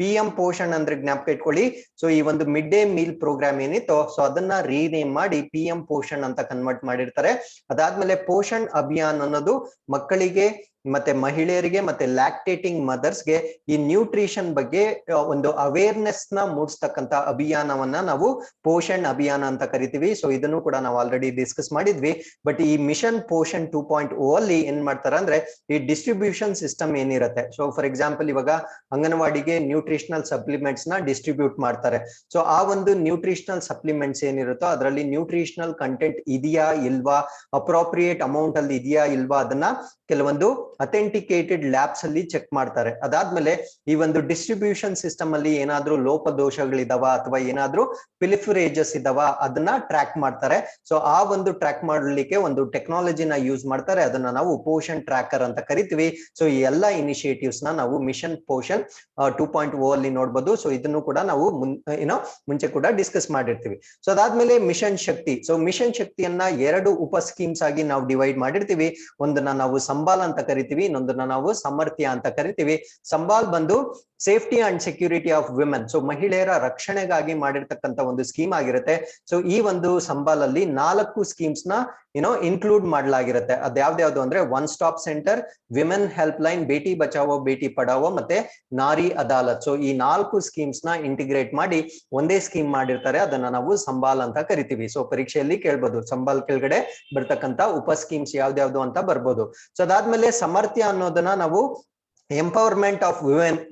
PM ಪೋಷಣ್ ಅಂದ್ರೆ ಜ್ಞಾಪಕ ಇಟ್ಕೊಳ್ಳಿ, ಸೊ ಈ ಒಂದು ಮಿಡ್ ಡೇ ಮೀಲ್ ಪ್ರೋಗ್ರಾಮ್ ಏನಿತ್ತು ಸೊ ಅದನ್ನ ರೀನೇಮ್ ಮಾಡಿ PM ಪೋಷಣ್ ಅಂತ ಕನ್ವರ್ಟ್ ಮಾಡಿರ್ತಾರೆ. ಅದಾದ್ಮೇಲೆ ಪೋಷಣ್ ಅಭಿಯಾನ್ ಅನ್ನೋದು ಮಕ್ಕಳಿಗೆ ಮತ್ತೆ ಮಹಿಳೆಯರಿಗೆ ಮತ್ತೆ ಲ್ಯಾಕ್ಟೇಟಿಂಗ್ ಮದರ್ಸ್ಗೆ ಈ ನ್ಯೂಟ್ರಿಷನ್ ಬಗ್ಗೆ ಒಂದು ಅವೇರ್ನೆಸ್ ನ ಮೂಡಿಸ್ತಕ್ಕಂತ ಅಭಿಯಾನವನ್ನ ನಾವು ಪೋಷಣ್ ಅಭಿಯಾನ ಅಂತ ಕರಿತೀವಿ. ಸೊ ಇದನ್ನು ಕೂಡ ನಾವು ಆಲ್ರೆಡಿ ಡಿಸ್ಕಸ್ ಮಾಡಿದ್ವಿ. ಬಟ್ ಈ ಮಿಷನ್ ಪೋಷಣ್ 2.0 ಅಲ್ಲಿ ಏನ್ ಮಾಡ್ತಾರೆ ಅಂದ್ರೆ ಈ ಡಿಸ್ಟ್ರಿಬ್ಯೂಷನ್ ಸಿಸ್ಟಮ್ ಏನಿರುತ್ತೆ, ಸೊ ಫಾರ್ ಎಕ್ಸಾಂಪಲ್ ಇವಾಗ ಅಂಗನವಾಡಿಗೆ ನ್ಯೂಟ್ರಿಷನಲ್ ಸಪ್ಲಿಮೆಂಟ್ಸ್ ನ ಡಿಸ್ಟ್ರಿಬ್ಯೂಟ್ ಮಾಡ್ತಾರೆ. ಸೊ ಆ ಒಂದು ನ್ಯೂಟ್ರಿಷನಲ್ ಸಪ್ಲಿಮೆಂಟ್ಸ್ ಏನಿರುತ್ತೋ ಅದರಲ್ಲಿ ನ್ಯೂಟ್ರಿಷನಲ್ ಕಂಟೆಂಟ್ ಇದೆಯಾ ಇಲ್ವಾ, ಅಪ್ರೋಪ್ರಿಯೇಟ್ ಅಮೌಂಟ್ ಅಲ್ಲಿ ಇದೆಯಾ ಇಲ್ವಾ, ಅದನ್ನ ಕೆಲವೊಂದು ಅಥೆಂಟಿಕೇಟೆಡ್ ಲ್ಯಾಬ್ಸ್ ಅಲ್ಲಿ ಚೆಕ್ ಮಾಡ್ತಾರೆ. ಅದಾದ್ಮೇಲೆ ಈ ಒಂದು ಡಿಸ್ಟ್ರಿಬ್ಯೂಷನ್ ಸಿಸ್ಟಮ್ ಅಲ್ಲಿ ಏನಾದ್ರೂ ಲೋಪದೋಷಗಳಿದಾವ ಅಥವಾ ಏನಾದ್ರೂ ಪಿಲಿಫರೇಜಸ್ ಇದಾವ ಅದನ್ನ ಟ್ರ್ಯಾಕ್ ಮಾಡ್ತಾರೆ. ಸೊ ಆ ಒಂದು ಟ್ರ್ಯಾಕ್ ಮಾಡಲಿಕ್ಕೆ ಒಂದು ಟೆಕ್ನಾಲಜಿನ ಯೂಸ್ ಮಾಡ್ತಾರೆ, ಅದನ್ನ ನಾವು ಪೋಷಣ್ ಟ್ರ್ಯಾಕರ್ ಅಂತ ಕರಿತೀವಿ. ಸೊ ಈ ಎಲ್ಲಾ ಇನಿಷಿಯೇಟಿವ್ಸ್ ನ ನಾವು ಮಿಷನ್ ಪೋಷಣ್ 2.0 ಅಲ್ಲಿ ನೋಡ್ಬೋದು. ಸೊ ಇದನ್ನು ಕೂಡ ನಾವು ಮುಂಚೆ ಕೂಡ ಡಿಸ್ಕಸ್ ಮಾಡಿರ್ತೀವಿ. ಸೊ ಅದಾದ್ಮೇಲೆ ಮಿಷನ್ ಶಕ್ತಿ. ಸೊ ಮಿಷನ್ ಶಕ್ತಿಯನ್ನ 2 ಉಪ ಸ್ಕೀಮ್ಸ್ ಆಗಿ ನಾವು ಡಿವೈಡ್ ಮಾಡಿರ್ತೀವಿ. ಒಂದನ್ನ ನಾವು ಸಂಬಾಲ್ ಅಂತ ಕರಿತೀವಿ, ಇನ್ನೊಂದನ್ನ ನಾವು ಸಮರ್ಥ್ಯ ಅಂತ ಕರಿತೀವಿ. ಸಂಬಾಲ್ ಬಂದು safety and security of women, so ಮಹಿಳೆಯರ ರಕ್ಷಣೆಗಾಗಿ ಮಾಡಿರ್ತಕ್ಕಂಥ ಒಂದು ಸ್ಕೀಮ್ ಆಗಿರುತ್ತೆ. ಸೊ ಈ ಒಂದು ಸಂಬಾಲ್ ಅಲ್ಲಿ 4 ಸ್ಕೀಮ್ಸ್ ನ ಇನ್ಕ್ಲೂಡ್ ಮಾಡಲಾಗಿರುತ್ತೆ. ಅದ್ಯಾವ್ದು ಅಂದ್ರೆ one stop centre, women help line, Beti Bachao Beti Padhao ಮತ್ತೆ ನಾರಿ ಅದಾಲತ್. ಸೊ ಈ 4 ಸ್ಕೀಮ್ಸ್ ನ ಇಂಟಿಗ್ರೇಟ್ ಮಾಡಿ ಒಂದೇ ಸ್ಕೀಮ್ ಮಾಡಿರ್ತಾರೆ, ಅದನ್ನ ನಾವು ಸಂಬಾಲ್ ಅಂತ ಕರಿತೀವಿ. ಸೊ ಪರೀಕ್ಷೆಯಲ್ಲಿ ಕೇಳ್ಬೋದು ಸಂಬಾಲ್ ಕೆಳಗಡೆ ಬರ್ತಕ್ಕಂತ ಉಪ ಸ್ಕೀಮ್ಸ್ ಯಾವ್ದ್ಯಾವ್ದು ಅಂತ ಬರ್ಬೋದು. ಸೊ ಅದಾದ್ಮೇಲೆ ಸಮರ್ಥ್ಯ ಅನ್ನೋದನ್ನ ನಾವು ಎಂಪವರ್ಮೆಂಟ್ ಆಫ್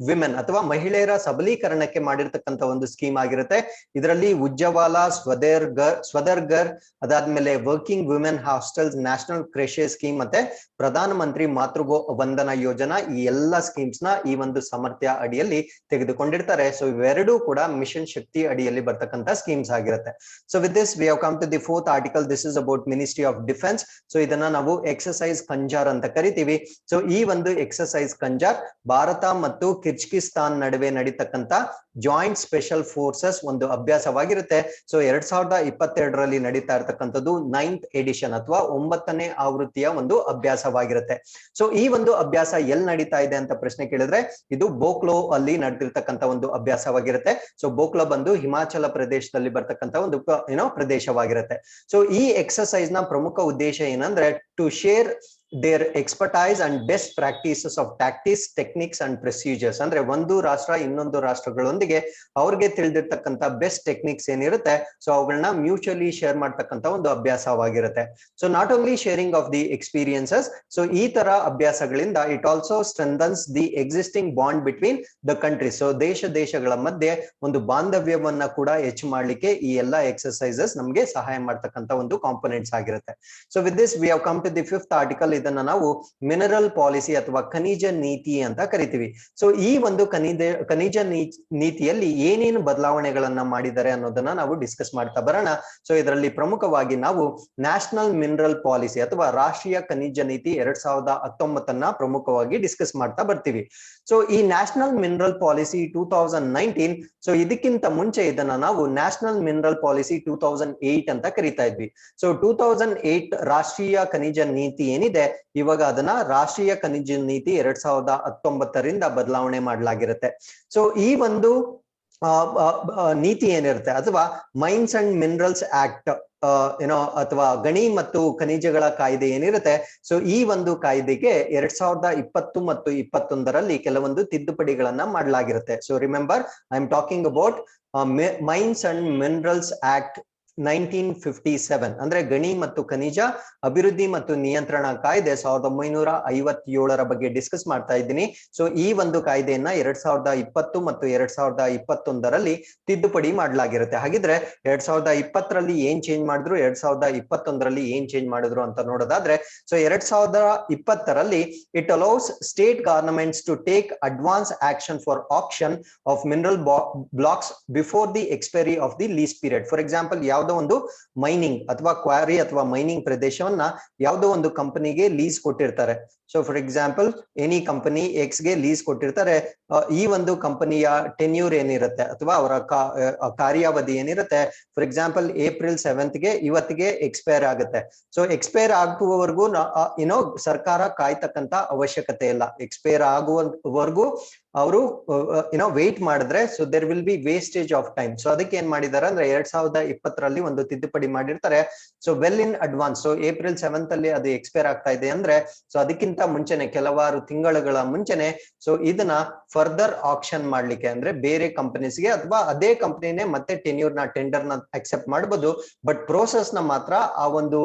ವಿಮೆನ್ ಅಥವಾ ಮಹಿಳೆಯರ ಸಬಲೀಕರಣಕ್ಕೆ ಮಾಡಿರ್ತಕ್ಕಂಥ ಒಂದು ಸ್ಕೀಮ್ ಆಗಿರುತ್ತೆ. ಇದರಲ್ಲಿ ಉಜ್ಜವಾಲ, ಸ್ವದರ್ಗರ್, ಅದಾದ್ಮೇಲೆ working women hostels, national ಕ್ರೆಶೆ scheme ಮತ್ತೆ ಪ್ರಧಾನ ಮಂತ್ರಿ ಮಾತೃ ವಂದನಾ ಯೋಜನಾ, ಈ ಎಲ್ಲಾ ಸ್ಕೀಮ್ಸ್ ನ ಈ ಒಂದು ಸಮರ್ಥ್ಯ ಅಡಿಯಲ್ಲಿ ತೆಗೆದುಕೊಂಡಿರ್ತಾರೆ. ಸೊ ಇವೆರಡೂ ಕೂಡ ಮಿಷನ್ ಶಕ್ತಿ ಅಡಿಯಲ್ಲಿ ಬರ್ತಕ್ಕಂಥ ಸ್ಕೀಮ್ಸ್ ಆಗಿರುತ್ತೆ. So with this we have come to the 4th article. This is about ministry of defence. So ಇದನ್ನ ನಾವು ಎಕ್ಸರ್ಸೈಸ್ ಕಂಜಾರ್ ಅಂತ ಕರಿತೀವಿ. ಸೊ ಈ ಒಂದು ಎಕ್ಸರ್ಸೈಸ್ ಕಂಜಾರ್ ಭಾರತ ಮತ್ತು ಕಿರ್ಗಿಸ್ತಾನ್ ನಡುವೆ ನಡೀತಕ್ಕಂತ ಜಾಯಿಂಟ್ ಸ್ಪೆಷಲ್ ಫೋರ್ಸಸ್ ಒಂದು ಅಭ್ಯಾಸವಾಗಿರುತ್ತೆ. ಸೊ 2022ರಲ್ಲಿ ನಡೀತಾ ಇರತಕ್ಕಂಥದ್ದು 9th ಎಡಿಷನ್ ಅಥವಾ 9ನೇ ಆವೃತ್ತಿಯ ಒಂದು ಅಭ್ಯಾಸವಾಗಿರುತ್ತೆ. ಸೊ ಈ ಒಂದು ಅಭ್ಯಾಸ ಎಲ್ಲಿ ನಡೀತಾ ಇದೆ ಅಂತ ಪ್ರಶ್ನೆ ಕೇಳಿದ್ರೆ ಇದು ಬೋಕ್ಲೋ ಅಲ್ಲಿ ನಡೆದಿರ್ತಕ್ಕಂಥ ಒಂದು ಅಭ್ಯಾಸವಾಗಿರುತ್ತೆ. ಸೊ ಬೋಕ್ಲೋ ಬಂದು ಹಿಮಾಚಲ ಪ್ರದೇಶದಲ್ಲಿ ಬರ್ತಕ್ಕಂಥ ಒಂದು ಪ್ರದೇಶವಾಗಿರುತ್ತೆ. ಸೊ ಈ ಎಕ್ಸರ್ಸೈಸ್ ನ ಪ್ರಮುಖ ಉದ್ದೇಶ ಏನಂದ್ರೆ to share their expertise and best practices of tactics, techniques and procedures. ಅಂದ್ರೆ ಒಂದು ರಾಷ್ಟ್ರ ಇನ್ನೊಂದು ರಾಷ್ಟ್ರಗಳೊಂದಿಗೆ ಅವ್ರಿಗೆ ತಿಳಿದಿರ್ತಕ್ಕಂಥ ಬೆಸ್ಟ್ ಟೆಕ್ನಿಕ್ಸ್ ಏನಿರುತ್ತೆ ಸೊ ಅವುಗಳನ್ನ ಮ್ಯೂಚುವಲಿ ಶೇರ್ ಮಾಡ್ತಕ್ಕಂಥ ಒಂದು ಅಭ್ಯಾಸವಾಗಿರುತ್ತೆ. So not only sharing of the experiences, so ಈ ತರ ಅಭ್ಯಾಸಗಳಿಂದ it also strengthens the existing bond between the countries. So ದೇಶಗಳ ಮಧ್ಯೆ ಒಂದು ಬಾಂಧವ್ಯವನ್ನ ಕೂಡ ಹೆಚ್ಚು ಮಾಡ್ಲಿಕ್ಕೆ ಈ ಎಲ್ಲಾ ಎಕ್ಸರ್ಸೈಸಸ್ ನಮ್ಗೆ ಸಹಾಯ ಮಾಡ್ತಕ್ಕಂಥ ಒಂದು ಕಾಂಪೊನೆಂಟ್ಸ್ ಆಗಿರುತ್ತೆ. So with this we have come to the 5th article. ಇದನ್ನ ನಾವು ಮಿನರಲ್ ಪಾಲಿಸಿ ಅಥವಾ ಖನಿಜ ನೀತಿ ಅಂತ ಕರಿತೀವಿ. ಸೊ ಈ ಒಂದು ಖನಿಜ ನೀತಿಯಲ್ಲಿ ಏನೇನು ಬದಲಾವಣೆಗಳನ್ನ ಮಾಡಿದ್ದಾರೆ ಅನ್ನೋದನ್ನ ನಾವು ಡಿಸ್ಕಸ್ ಮಾಡ್ತಾ ಬರೋಣ. ಸೊ ಇದರಲ್ಲಿ ಪ್ರಮುಖವಾಗಿ ನಾವು ನ್ಯಾಷನಲ್ ಮಿನರಲ್ ಪಾಲಿಸಿ ಅಥವಾ ರಾಷ್ಟ್ರೀಯ ಖನಿಜ ನೀತಿ 2019 ಪ್ರಮುಖವಾಗಿ ಡಿಸ್ಕಸ್ ಮಾಡ್ತಾ ಬರ್ತೀವಿ. ಸೊ ಈ ನ್ಯಾಷನಲ್ ಮಿನರಲ್ ಪಾಲಿಸಿ 2019, ಸೊ ಇದಕ್ಕಿಂತ ಮುಂಚೆ ಇದನ್ನ ನಾವು ನ್ಯಾಷನಲ್ ಮಿನರಲ್ ಪಾಲಿಸಿ 2008 ಅಂತ ಕರಿತಾ ಇದ್ವಿ. ಸೊ 2008 ರಾಷ್ಟ್ರೀಯ ಖನಿಜ ನೀತಿ ಏನಿದೆ ಇವಾಗ ಅದನ್ನ ರಾಷ್ಟ್ರೀಯ ಖನಿಜ ನೀತಿ 2019ರಿಂದ ಬದಲಾವಣೆ ಮಾಡಲಾಗಿರುತ್ತೆ. ಸೊ ಈ ಒಂದು ನೀತಿ ಏನಿರುತ್ತೆ ಅಥವಾ ಮೈನ್ಸ್ ಅಂಡ್ ಮಿನರಲ್ಸ್ ಆಕ್ಟ್ ಅಥವಾ ಗಣಿ ಮತ್ತು ಖನಿಜಗಳ ಕಾಯ್ದೆ ಏನಿರುತ್ತೆ ಸೊ ಈ ಒಂದು ಕಾಯ್ದೆಗೆ 2020 ಮತ್ತು 2021ರಲ್ಲಿ ಕೆಲವೊಂದು ತಿದ್ದುಪಡಿಗಳನ್ನ ಮಾಡಲಾಗಿರುತ್ತೆ. So remember, I am talking about mines and minerals act 1957 ಅಂದ್ರೆ ಗಣಿ ಮತ್ತು ಖನಿಜ ಅಭಿವೃದ್ಧಿ ಮತ್ತು ನಿಯಂತ್ರಣ ಕಾಯ್ದೆ 1957ರ ಬಗ್ಗೆ ಡಿಸ್ಕಸ್ ಮಾಡ್ತಾ ಇದ್ದೀನಿ. ಸೊ ಈ ಒಂದು ಕಾಯ್ದೆಯನ್ನ 2020 ಮತ್ತು 2021ರಲ್ಲಿ ತಿದ್ದುಪಡಿ ಮಾಡಲಾಗಿರುತ್ತೆ. ಹಾಗಿದ್ರೆ 2020ರಲ್ಲಿ ಏನ್ ಚೇಂಜ್ ಮಾಡಿದ್ರು, 2021ರಲ್ಲಿ ಏನ್ ಚೇಂಜ್ ಮಾಡಿದ್ರು ಅಂತ ನೋಡೋದಾದ್ರೆ, ಸೊ 2020ರಲ್ಲಿ it allows state governments to take advance action for action of mineral blocks before the expiry of the lease period. For example, ಯಾವುದೋ ಒಂದು ಮೈನಿಂಗ್ ಅಥವಾ ಕ್ವಾರಿ ಅಥವಾ ಮೈನಿಂಗ್ ಪ್ರದೇಶವನ್ನ ಯಾವುದೋ ಒಂದು ಕಂಪನಿಗೆ ಲೀಸ್ ಕೊಟ್ಟಿರ್ತಾರೆ. So for example, any company X ಗೆ ಲೀಸ್ ಕೊಟ್ಟಿರ್ತಾರೆ. ಈ ಒಂದು ಕಂಪನಿಯ ಟೆನ್ಯೂರ್ ಏನಿರುತ್ತೆ ಅಥವಾ ಅವರ ಕಾರ್ಯಾವಧಿ ಏನಿರುತ್ತೆ, ಫಾರ್ ಎಕ್ಸಾಂಪಲ್ ಏಪ್ರಿಲ್ 7ಗೆ ಇವತ್ತಿಗೆ ಎಕ್ಸ್ಪೈರ್ ಆಗುತ್ತೆ. ಸೊ ಎಕ್ಸ್ಪೈರ್ ಆಗುವವರೆಗೂ ಸರ್ಕಾರ ಕಾಯ್ತಕ್ಕಂತ ಅವಶ್ಯಕತೆ ಇಲ್ಲ. ಎಕ್ಸ್ಪೈರ್ ಆಗುವವರೆಗೂ ಅವರು ವೇಟ್ ಮಾಡಿದ್ರೆ so there will be wastage of time. So ಅದಕ್ಕೆ ಏನ್ ಮಾಡಿದ್ದಾರೆ ಅಂದ್ರೆ 2020ರಲ್ಲಿ ಒಂದು ತಿದ್ದುಪಡಿ ಮಾಡಿರ್ತಾರೆ. So well in advance, so April 7th ಅಲ್ಲಿ ಅದು ಎಕ್ಸ್ಪೈರ್ ಆಗ್ತಾ ಇದೆ ಅಂದ್ರೆ ಸೊ ಅದಕ್ಕಿಂತ ಮುಂಚೆನೆ ಕೆಲವಾರು ತಿಂಗಳುಗಳ ಮುಂಚೆನೆ ಸೊ ಇದನ್ನ ಫರ್ದರ್ ಆಕ್ಷನ್ ಮಾಡ್ಲಿಕ್ಕೆ ಅಂದ್ರೆ ಬೇರೆ ಕಂಪನೀಸ್ಗೆ ಅಥವಾ ಅದೇ ಕಂಪನಿನೇ ಮತ್ತೆ ಟೆಂಡರ್ ನ ಅಕ್ಸೆಪ್ಟ್ ಮಾಡಬಹುದು. ಬಟ್ ಪ್ರೋಸೆಸ್ ನ ಮಾತ್ರ ಆ ಒಂದು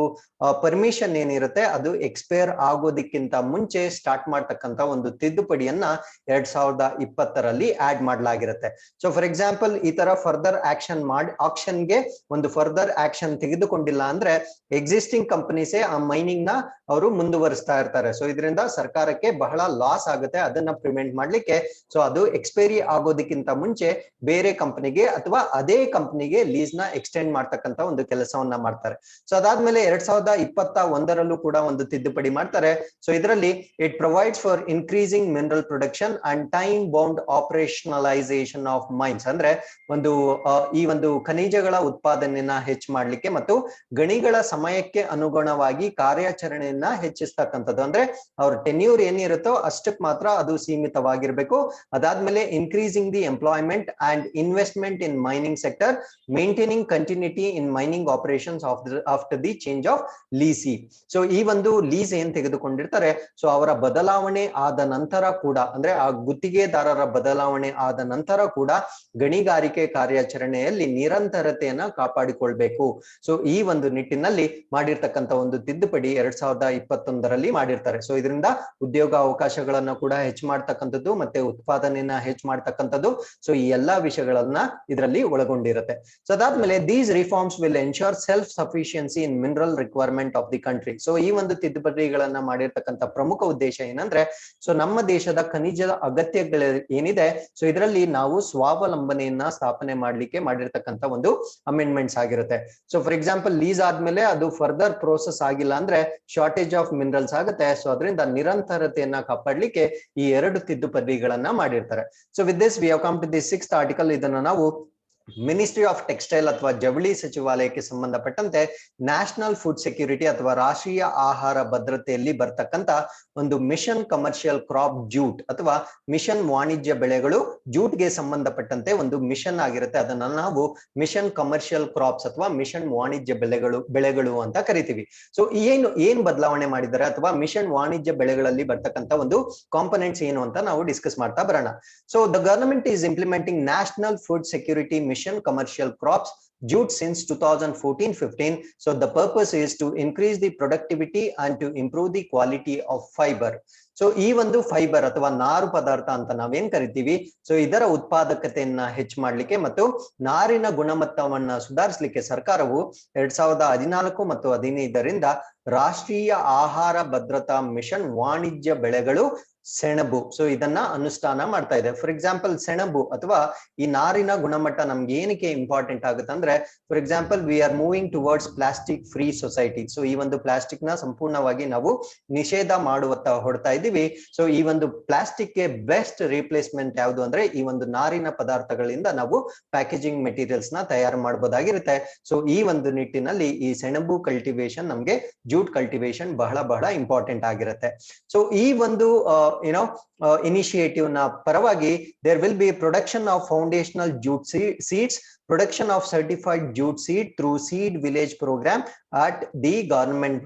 ಪರ್ಮಿಷನ್ ಏನಿರುತ್ತೆ ಅದು ಎಕ್ಸ್ಪೈರ್ ಆಗೋದಕ್ಕಿಂತ ಮುಂಚೆ ಸ್ಟಾರ್ಟ್ ಮಾಡ್ತಕ್ಕಂತ ಒಂದು ತಿದ್ದುಪಡಿಯನ್ನ 2020ರಲ್ಲಿ ಆಡ್ ಮಾಡಲಾಗಿರುತ್ತೆ. ಸೊ ಫಾರ್ ಎಕ್ಸಾಂಪಲ್ ಈ ತರ ಫರ್ದರ್ ಆಕ್ಷನ್ಗೆ ಒಂದು ಫರ್ದರ್ ಆಕ್ಷನ್ ತೆಗೆದುಕೊಂಡಿಲ್ಲ ಅಂದ್ರೆ ಎಕ್ಸಿಸ್ಟಿಂಗ್ ಕಂಪನೀಸೇ ಆ ಮೈನಿಂಗ್ ನ ಅವರು ಮುಂದುವರಿಸ್ತಾ ಇರ್ತಾರೆ. ಸೊ ಇದರಿಂದ ಸರ್ಕಾರಕ್ಕೆ ಬಹಳ ಲಾಸ್ ಆಗುತ್ತೆ. ಅದನ್ನ ಪ್ರಿವೆಂಟ್ ಮಾಡ್ಲಿಕ್ಕೆ ಸೊ ಅದು ಎಕ್ಸ್ಪೈರಿ ಆಗೋದಕ್ಕಿಂತ ಮುಂಚೆ ಬೇರೆ ಕಂಪನಿಗೆ ಅಥವಾ ಅದೇ ಕಂಪನಿಗೆ ಲೀಸ್ ನ ಎಕ್ಸ್ಟೆಂಡ್ ಮಾಡ್ತಕ್ಕಂತ ಒಂದು ಕೆಲಸವನ್ನ ಮಾಡ್ತಾರೆ. ಸೊ ಅದಾದ್ಮೇಲೆ 2021ರಲ್ಲೂ ಕೂಡ ಒಂದು ತಿದ್ದುಪಡಿ ಮಾಡ್ತಾರೆ. ಸೊ ಇದರಲ್ಲಿ it provides for increasing mineral production and time bound operationalisation of mines. ಅಂದ್ರೆ ಈ ಒಂದು ಖನಿಜಗಳ ಉತ್ಪಾದನೆಯನ್ನ ಹೆಚ್ಚು ಮಾಡ್ಲಿಕ್ಕೆ ಮತ್ತು ಗಣಿಗಳ ಸಮಯಕ್ಕೆ ಅನುಗುಣವಾಗಿ ಕಾರ್ಯಾಚರಣೆಯನ್ನ ಹೆಚ್ಚಿಸ್ತಕ್ಕಂಥದ್ದು. ಅಂದ್ರೆ ಅವ್ರ ಟೆನ್ಯೂರ್ ಏನಿರುತ್ತೋ ಅಷ್ಟಕ್ಕೆ ಮಾತ್ರ ಅದು ಸೀಮಿತವಾಗಿರ್ಬೇಕು. ಅದಾದ್ಮೇಲೆ increasing the employment and investment in mining sector, maintaining continuity in mining operations after the change of lessee. So ಈ ಒಂದು ಲೀಸ್ ಏನ್ ತೆಗೆದುಕೊಂಡಿರ್ತಾರೆ ಸೊ ಅವರ ಬದಲಾವಣೆ ಆದ ನಂತರ ಕೂಡ ಅಂದ್ರೆ ಆ ಗುತ್ತಿಗೆದಾರರ ಬದಲಾವಣೆ ಆದ ನಂತರ ಕೂಡ ಗಣಿಗಾರಿಕೆ ಕಾರ್ಯಾಚರಣೆಯಲ್ಲಿ ನಿರಂತರತೆಯನ್ನ ಕಾಪಾಡಿಕೊಳ್ಬೇಕು. ಸೊ ಈ ಒಂದು ನಿಟ್ಟಿನಲ್ಲಿ ಮಾಡಿರ್ತಕ್ಕಂಥ ಒಂದು ತಿದ್ದುಪಡಿ 2021ರಲ್ಲಿ ಮಾಡಿರ್ತಾರೆ. ಸೊ ಇದರಿಂದ ಉದ್ಯೋಗ ಅವಕಾಶಗಳನ್ನ ಕೂಡ ಹೆಚ್ಚು ಮಾಡ್ತಕ್ಕಂಥದ್ದು ಮತ್ತೆ ಉತ್ಪಾದನೆಯನ್ನ ಹೆಚ್ಚು ಮಾಡ್ತಕ್ಕಂಥದ್ದು. ಸೊ ಈ ಎಲ್ಲಾ ವಿಷಯಗಳನ್ನ ಇದರಲ್ಲಿ ಒಳಗೊಂಡಿರುತ್ತೆ. ಸೊ ಅದಾದ್ಮೇಲೆ these reforms will ensure self sufficiency in mineral requirement of the country. So ಈ ಒಂದು ತಿದ್ದುಪಡಿಗಳನ್ನ ಮಾಡಿರ್ತಕ್ಕಂಥ ಪ್ರಮುಖ ಉದ್ದೇಶ ಏನಂದ್ರೆ ಸೊ ನಮ್ಮ ದೇಶದ ಖನಿಜದ ಅಗತ್ಯಗಳು ಏನಿದೆ ಸೊ ಇದರಲ್ಲಿ ನಾವು ಸ್ವಾವಲಂಬನೆಯನ್ನ ಸ್ಥಾಪನೆ ಮಾಡ್ಲಿಕ್ಕೆ ಮಾಡಿರ್ತಕ್ಕಂಥ ಒಂದು ಅಮೆಂಡ್ಮೆಂಟ್ಸ್ ಆಗಿರುತ್ತೆ. ಸೊ ಫಾರ್ ಎಕ್ಸಾಂಪಲ್ ಲೀಸ್ ಆದ್ಮೇಲೆ ಅದು ಫರ್ದರ್ ಪ್ರೋಸೆಸ್ ಆಗಿಲ್ಲ ಅಂದ್ರೆ ಶಾರ್ಟೇಜ್ ಆಫ್ ಮಿನರಲ್ಸ್ ಆಗುತ್ತೆ. ಸೊ ಅದರಿಂದ ನಿರಂತರತೆಯನ್ನ ಕಾಪಾಡ್ಲಿಕ್ಕೆ ಈ 2 ತಿದ್ದುಪಡಿಗಳನ್ನ ಮಾಡಿರ್ತಾರೆ. So with this we have come to the 6th article. ಇದನ್ನ ನಾವು ಮಿನಿಸ್ಟ್ರಿ ಆಫ್ ಟೆಕ್ಸ್ಟೈಲ್ ಅಥವಾ ಜವಳಿ ಸಚಿವಾಲಯಕ್ಕೆ ಸಂಬಂಧಪಟ್ಟಂತೆ ನ್ಯಾಷನಲ್ ಫುಡ್ ಸೆಕ್ಯೂರಿಟಿ ಅಥವಾ ರಾಷ್ಟ್ರೀಯ ಆಹಾರ ಭದ್ರತೆಯಲ್ಲಿ ಬರ್ತಕ್ಕಂತ ಒಂದು ಮಿಷನ್ ಕಮರ್ಷಿಯಲ್ ಕ್ರಾಪ್ ಜೂಟ್ ಅಥವಾ ಮಿಷನ್ ವಾಣಿಜ್ಯ ಬೆಳೆಗಳು ಜೂಟ್ಗೆ ಸಂಬಂಧಪಟ್ಟಂತೆ ಒಂದು ಮಿಷನ್ ಆಗಿರುತ್ತೆ. ಅದನ್ನ ನಾವು ಮಿಷನ್ ಕಮರ್ಷಿಯಲ್ ಕ್ರಾಪ್ಸ್ ಅಥವಾ ಮಿಷನ್ ವಾಣಿಜ್ಯ ಬೆಳೆಗಳು ಅಂತ ಕರಿತೀವಿ. ಸೊ ಏನ್ ಬದಲಾವಣೆ ಮಾಡಿದ್ದಾರೆ ಅಥವಾ ಮಿಷನ್ ವಾಣಿಜ್ಯ ಬೆಳೆಗಳಲ್ಲಿ ಬರ್ತಕ್ಕಂತ ಒಂದು ಕಾಂಪೊನೆಂಟ್ಸ್ ಏನು ಅಂತ ನಾವು ಡಿಸ್ಕಸ್ ಮಾಡ್ತಾ ಬರೋಣ. So the government is implementing national food security mission commercial crops jute since 2014-15. So the purpose is to increase the productivity and to improve the quality of fiber. So ಈ ಒಂದು fibre ಅಥವಾ ನಾರು ಪದಾರ್ಥ ಅಂತ ನಾವೇನ್ ಕರಿತೀವಿ ಸೊ ಇದರ ಉತ್ಪಾದಕತೆಯನ್ನ ಹೆಚ್ಚು ಮಾಡ್ಲಿಕ್ಕೆ ಮತ್ತು ನಾರಿನ ಗುಣಮಟ್ಟವನ್ನ ಸುಧಾರಿಸಲಿಕ್ಕೆ ಸರ್ಕಾರವು 2014 ಮತ್ತು 2015ರಿಂದ ರಾಷ್ಟ್ರೀಯ ಆಹಾರ ಭದ್ರತಾ ಮಿಷನ್ ವಾಣಿಜ್ಯ ಬೆಳೆಗಳು ಸೆಣಬು ಸೊ ಇದನ್ನ ಅನುಷ್ಠಾನ ಮಾಡ್ತಾ ಇದೆ. ಫಾರ್ ಎಕ್ಸಾಂಪಲ್ ಸೆಣಬು ಅಥವಾ ಈ ನಾರಿನ ಗುಣಮಟ್ಟ ನಮ್ಗೆ ಏನಕ್ಕೆ ಇಂಪಾರ್ಟೆಂಟ್ ಆಗುತ್ತೆ ಅಂದ್ರೆ for example we are moving towards plastic free society. So ಈ ಒಂದು ಪ್ಲಾಸ್ಟಿಕ್ ನ ಸಂಪೂರ್ಣವಾಗಿ ನಾವು ನಿಷೇಧ ಮಾಡುವತ್ತ ಹೊಡ್ತಾ ಇದ್ದೀವಿ. ಸೊ ಈ ಒಂದು ಪ್ಲಾಸ್ಟಿಕ್ ಗೆ ಬೆಸ್ಟ್ ರಿಪ್ಲೇಸ್ಮೆಂಟ್ ಯಾವುದು ಅಂದ್ರೆ ಈ ಒಂದು ನಾರಿನ ಪದಾರ್ಥಗಳಿಂದ ನಾವು ಪ್ಯಾಕೇಜಿಂಗ್ ಮೆಟೀರಿಯಲ್ಸ್ ನ ತಯಾರು ಮಾಡಬಹುದಾಗಿರುತ್ತೆ. ಸೊ ಈ ಒಂದು ನಿಟ್ಟಿನಲ್ಲಿ ಈ ಸೆಣಬು ಕಲ್ಟಿವೇಶನ್ ನಮ್ಗೆ ಜೂಟ್ ಕಲ್ಟಿವೇಶನ್ ಬಹಳ ಇಂಪಾರ್ಟೆಂಟ್ ಆಗಿರುತ್ತೆ. ಸೊ ಈ ಒಂದು ಇನಿಷಿಯೇಟಿವ್ ನ ಪರವಾಗಿ there will be production of foundational jute seeds, production of certified jute seed through seed village program at the government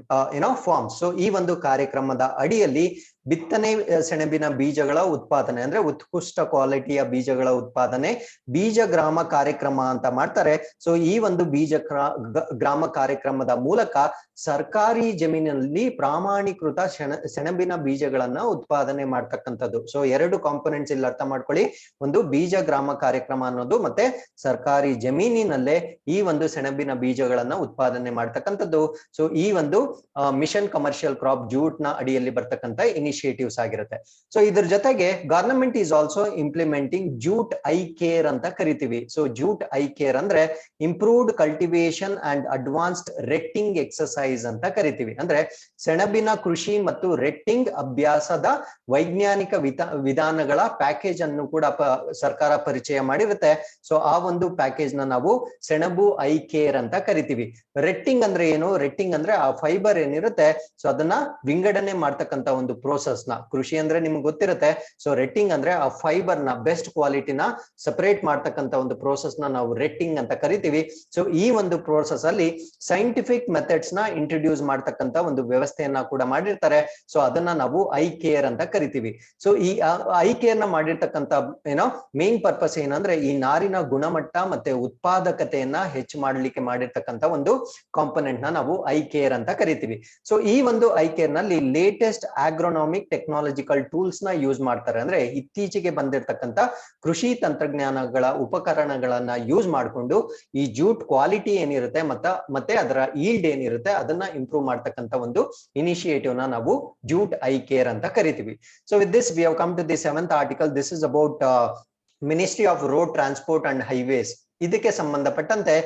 farms. So ಈ ಒಂದು ಕಾರ್ಯಕ್ರಮದ ಅಡಿಯಲ್ಲಿ ಬಿತ್ತನೆ ಸೆಣಬಿನ ಬೀಜಗಳ ಉತ್ಪಾದನೆ ಅಂದ್ರೆ ಉತ್ಕೃಷ್ಟ ಕ್ವಾಲಿಟಿಯ ಬೀಜಗಳ ಉತ್ಪಾದನೆ ಬೀಜ ಗ್ರಾಮ ಕಾರ್ಯಕ್ರಮ ಅಂತ ಮಾಡ್ತಾರೆ. ಸೊ ಈ ಒಂದು ಬೀಜ ಗ್ರಾಮ ಕಾರ್ಯಕ್ರಮದ ಮೂಲಕ ಸರ್ಕಾರಿ ಜಮೀನಿನಲ್ಲಿ ಪ್ರಾಮಾಣೀಕೃತ ಸೆಣಬಿನ ಬೀಜಗಳನ್ನ ಉತ್ಪಾದನೆ ಮಾಡ್ತಕ್ಕಂಥದ್ದು. ಸೊ 2 ಕಾಂಪೊನೆಂಟ್ಸ್ ಇಲ್ಲಿ ಅರ್ಥ ಮಾಡ್ಕೊಳ್ಳಿ. ಒಂದು ಬೀಜ ಗ್ರಾಮ ಕಾರ್ಯಕ್ರಮ ಅನ್ನೋದು ಮತ್ತೆ ಸರ್ಕಾರಿ ಜಮೀನಿನಲ್ಲೇ ಈ ಒಂದು ಸೆಣಬಿನ ಬೀಜಗಳನ್ನ ಉತ್ಪಾದನೆ ಮಾಡ್ತಕ್ಕಂಥದ್ದು. ಸೊ ಈ ಒಂದು ಮಿಷನ್ ಕಮರ್ಷಿಯಲ್ ಕ್ರಾಪ್ ಜೂಟ್ ನ ಅಡಿಯಲ್ಲಿ ಬರ್ತಕ್ಕಂಥ ಇನಿಷಿಯೇಟಿವ್ಸ್ ಆಗಿರುತ್ತೆ. ಸೊ ಇದ್ರ ಜೊತೆಗೆ government is also implementing jute I care ಅಂತ ಕರಿತೀವಿ. ಸೊ ಜೂಟ್ ಐ ಕೇರ್ ಅಂದ್ರೆ improved cultivation and advanced retting exercise ಅಂತ ಕರಿತೀವಿ. ಅಂದ್ರೆ ಸೆಣಬಿನ ಕೃಷಿ ಮತ್ತು ರೆಟ್ಟಿಂಗ್ ಅಭ್ಯಾಸದ ವೈಜ್ಞಾನಿಕ ವಿಧಾನಗಳ ಪ್ಯಾಕೇಜ್ ಅನ್ನು ಕೂಡ ಸರ್ಕಾರ ಪರಿಚಯ ಮಾಡಿರುತ್ತೆ. ಸೊ ಆ ಒಂದು ಪ್ಯಾಕೇಜ್ ಪ್ಯಾಕೇಜ್ ನ ನಾವು ಸೆಣಬು ಐ ಕೇರ್ ಅಂತ ಕರಿತೀವಿ. ರೆಟ್ಟಿಂಗ್ ಅಂದ್ರೆ ಏನು? ರೆಟ್ಟಿಂಗ್ ಅಂದ್ರೆ ಆ ಫೈಬರ್ ಏನಿರುತ್ತೆ ಸೊ ಅದನ್ನ ವಿಂಗಡಣೆ ಮಾಡ್ತಕ್ಕಂತ ಒಂದು ಪ್ರೋಸೆಸ್ ನ, ಕೃಷಿ ಅಂದ್ರೆ ನಿಮ್ಗೆ ಗೊತ್ತಿರುತ್ತೆ. ಸೊ ರೆಟ್ಟಿಂಗ್ ಅಂದ್ರೆ ಆ ಫೈಬರ್ ನ ಬೆಸ್ಟ್ ಕ್ವಾಲಿಟಿನ ಸಪರೇಟ್ ಮಾಡ್ತಕ್ಕಂತ ಒಂದು ಪ್ರೋಸೆಸ್ ನ ನಾವು ರೆಟ್ಟಿಂಗ್ ಅಂತ ಕರಿತೀವಿ. ಸೊ ಈ ಒಂದು ಪ್ರೋಸೆಸ್ ಅಲ್ಲಿ ಸೈಂಟಿಫಿಕ್ ಮೆಥಡ್ಸ್ ನ ಇಂಟ್ರೊಡ್ಯೂಸ್ ಮಾಡ್ತಕ್ಕಂತ ಒಂದು ವ್ಯವಸ್ಥೆಯನ್ನ ಕೂಡ ಮಾಡಿರ್ತಾರೆ. ಸೊ ಅದನ್ನ ನಾವು ಐ ಕೇರ್ ಅಂತ ಕರಿತೀವಿ. ಸೊ ಈ ಐ ಕೇರ್ ನ ಮಾಡಿರ್ತಕ್ಕಂತ ಮೇನ್ ಪರ್ಪಸ್ ಏನಂದ್ರೆ ಈ ನಾರಿನ ಗುಣಮಟ್ಟ ಮತ್ತೆ ಉತ್ಪಾದಕತೆಯನ್ನ ಹೆಚ್ಚು ಮಾಡ್ಲಿಕ್ಕೆ ಮಾಡಿರ್ತಕ್ಕಂತ ಒಂದು ಕಾಂಪೊನೆಂಟ್ ನ ನಾವು ಐ ಕೇರ್ ಅಂತ ಕರಿತೀವಿ. ಸೊ ಈ ಒಂದು ಐ ಕೇರ್ ನಲ್ಲಿ ಲೇಟೆಸ್ಟ್ ಆಗ್ರೋನಾಮಿಕ್ ಟೆಕ್ನಾಲಜಿಕಲ್ ಟೂಲ್ಸ್ ನ ಯೂಸ್ ಮಾಡ್ತಾರೆ. ಅಂದ್ರೆ ಇತ್ತೀಚೆಗೆ ಬಂದಿರತಕ್ಕಂತ ಕೃಷಿ ತಂತ್ರಜ್ಞಾನಗಳ ಉಪಕರಣಗಳನ್ನ ಯೂಸ್ ಮಾಡಿಕೊಂಡು ಈ ಜೂಟ್ ಕ್ವಾಲಿಟಿ ಏನಿರುತ್ತೆ ಮತ್ತೆ ಅದರ ಈಲ್ಡ್ ಏನಿರುತ್ತೆ ಅದನ್ನ ಇಂಪ್ರೂವ್ ಮಾಡ್ತಕ್ಕಂತ ಒಂದು ಇನಿಷಿಯೇಟಿವ್ ನ ನಾವು ಜೂಟ್ ಐ ಕೇರ್ ಅಂತ ಕರಿತೀವಿ. So with this we have come to the 7th article. This is about ministry of road transport and highways. ಇದಕ್ಕೆ ಸಂಬಂಧಪಟ್ಟಂತೆ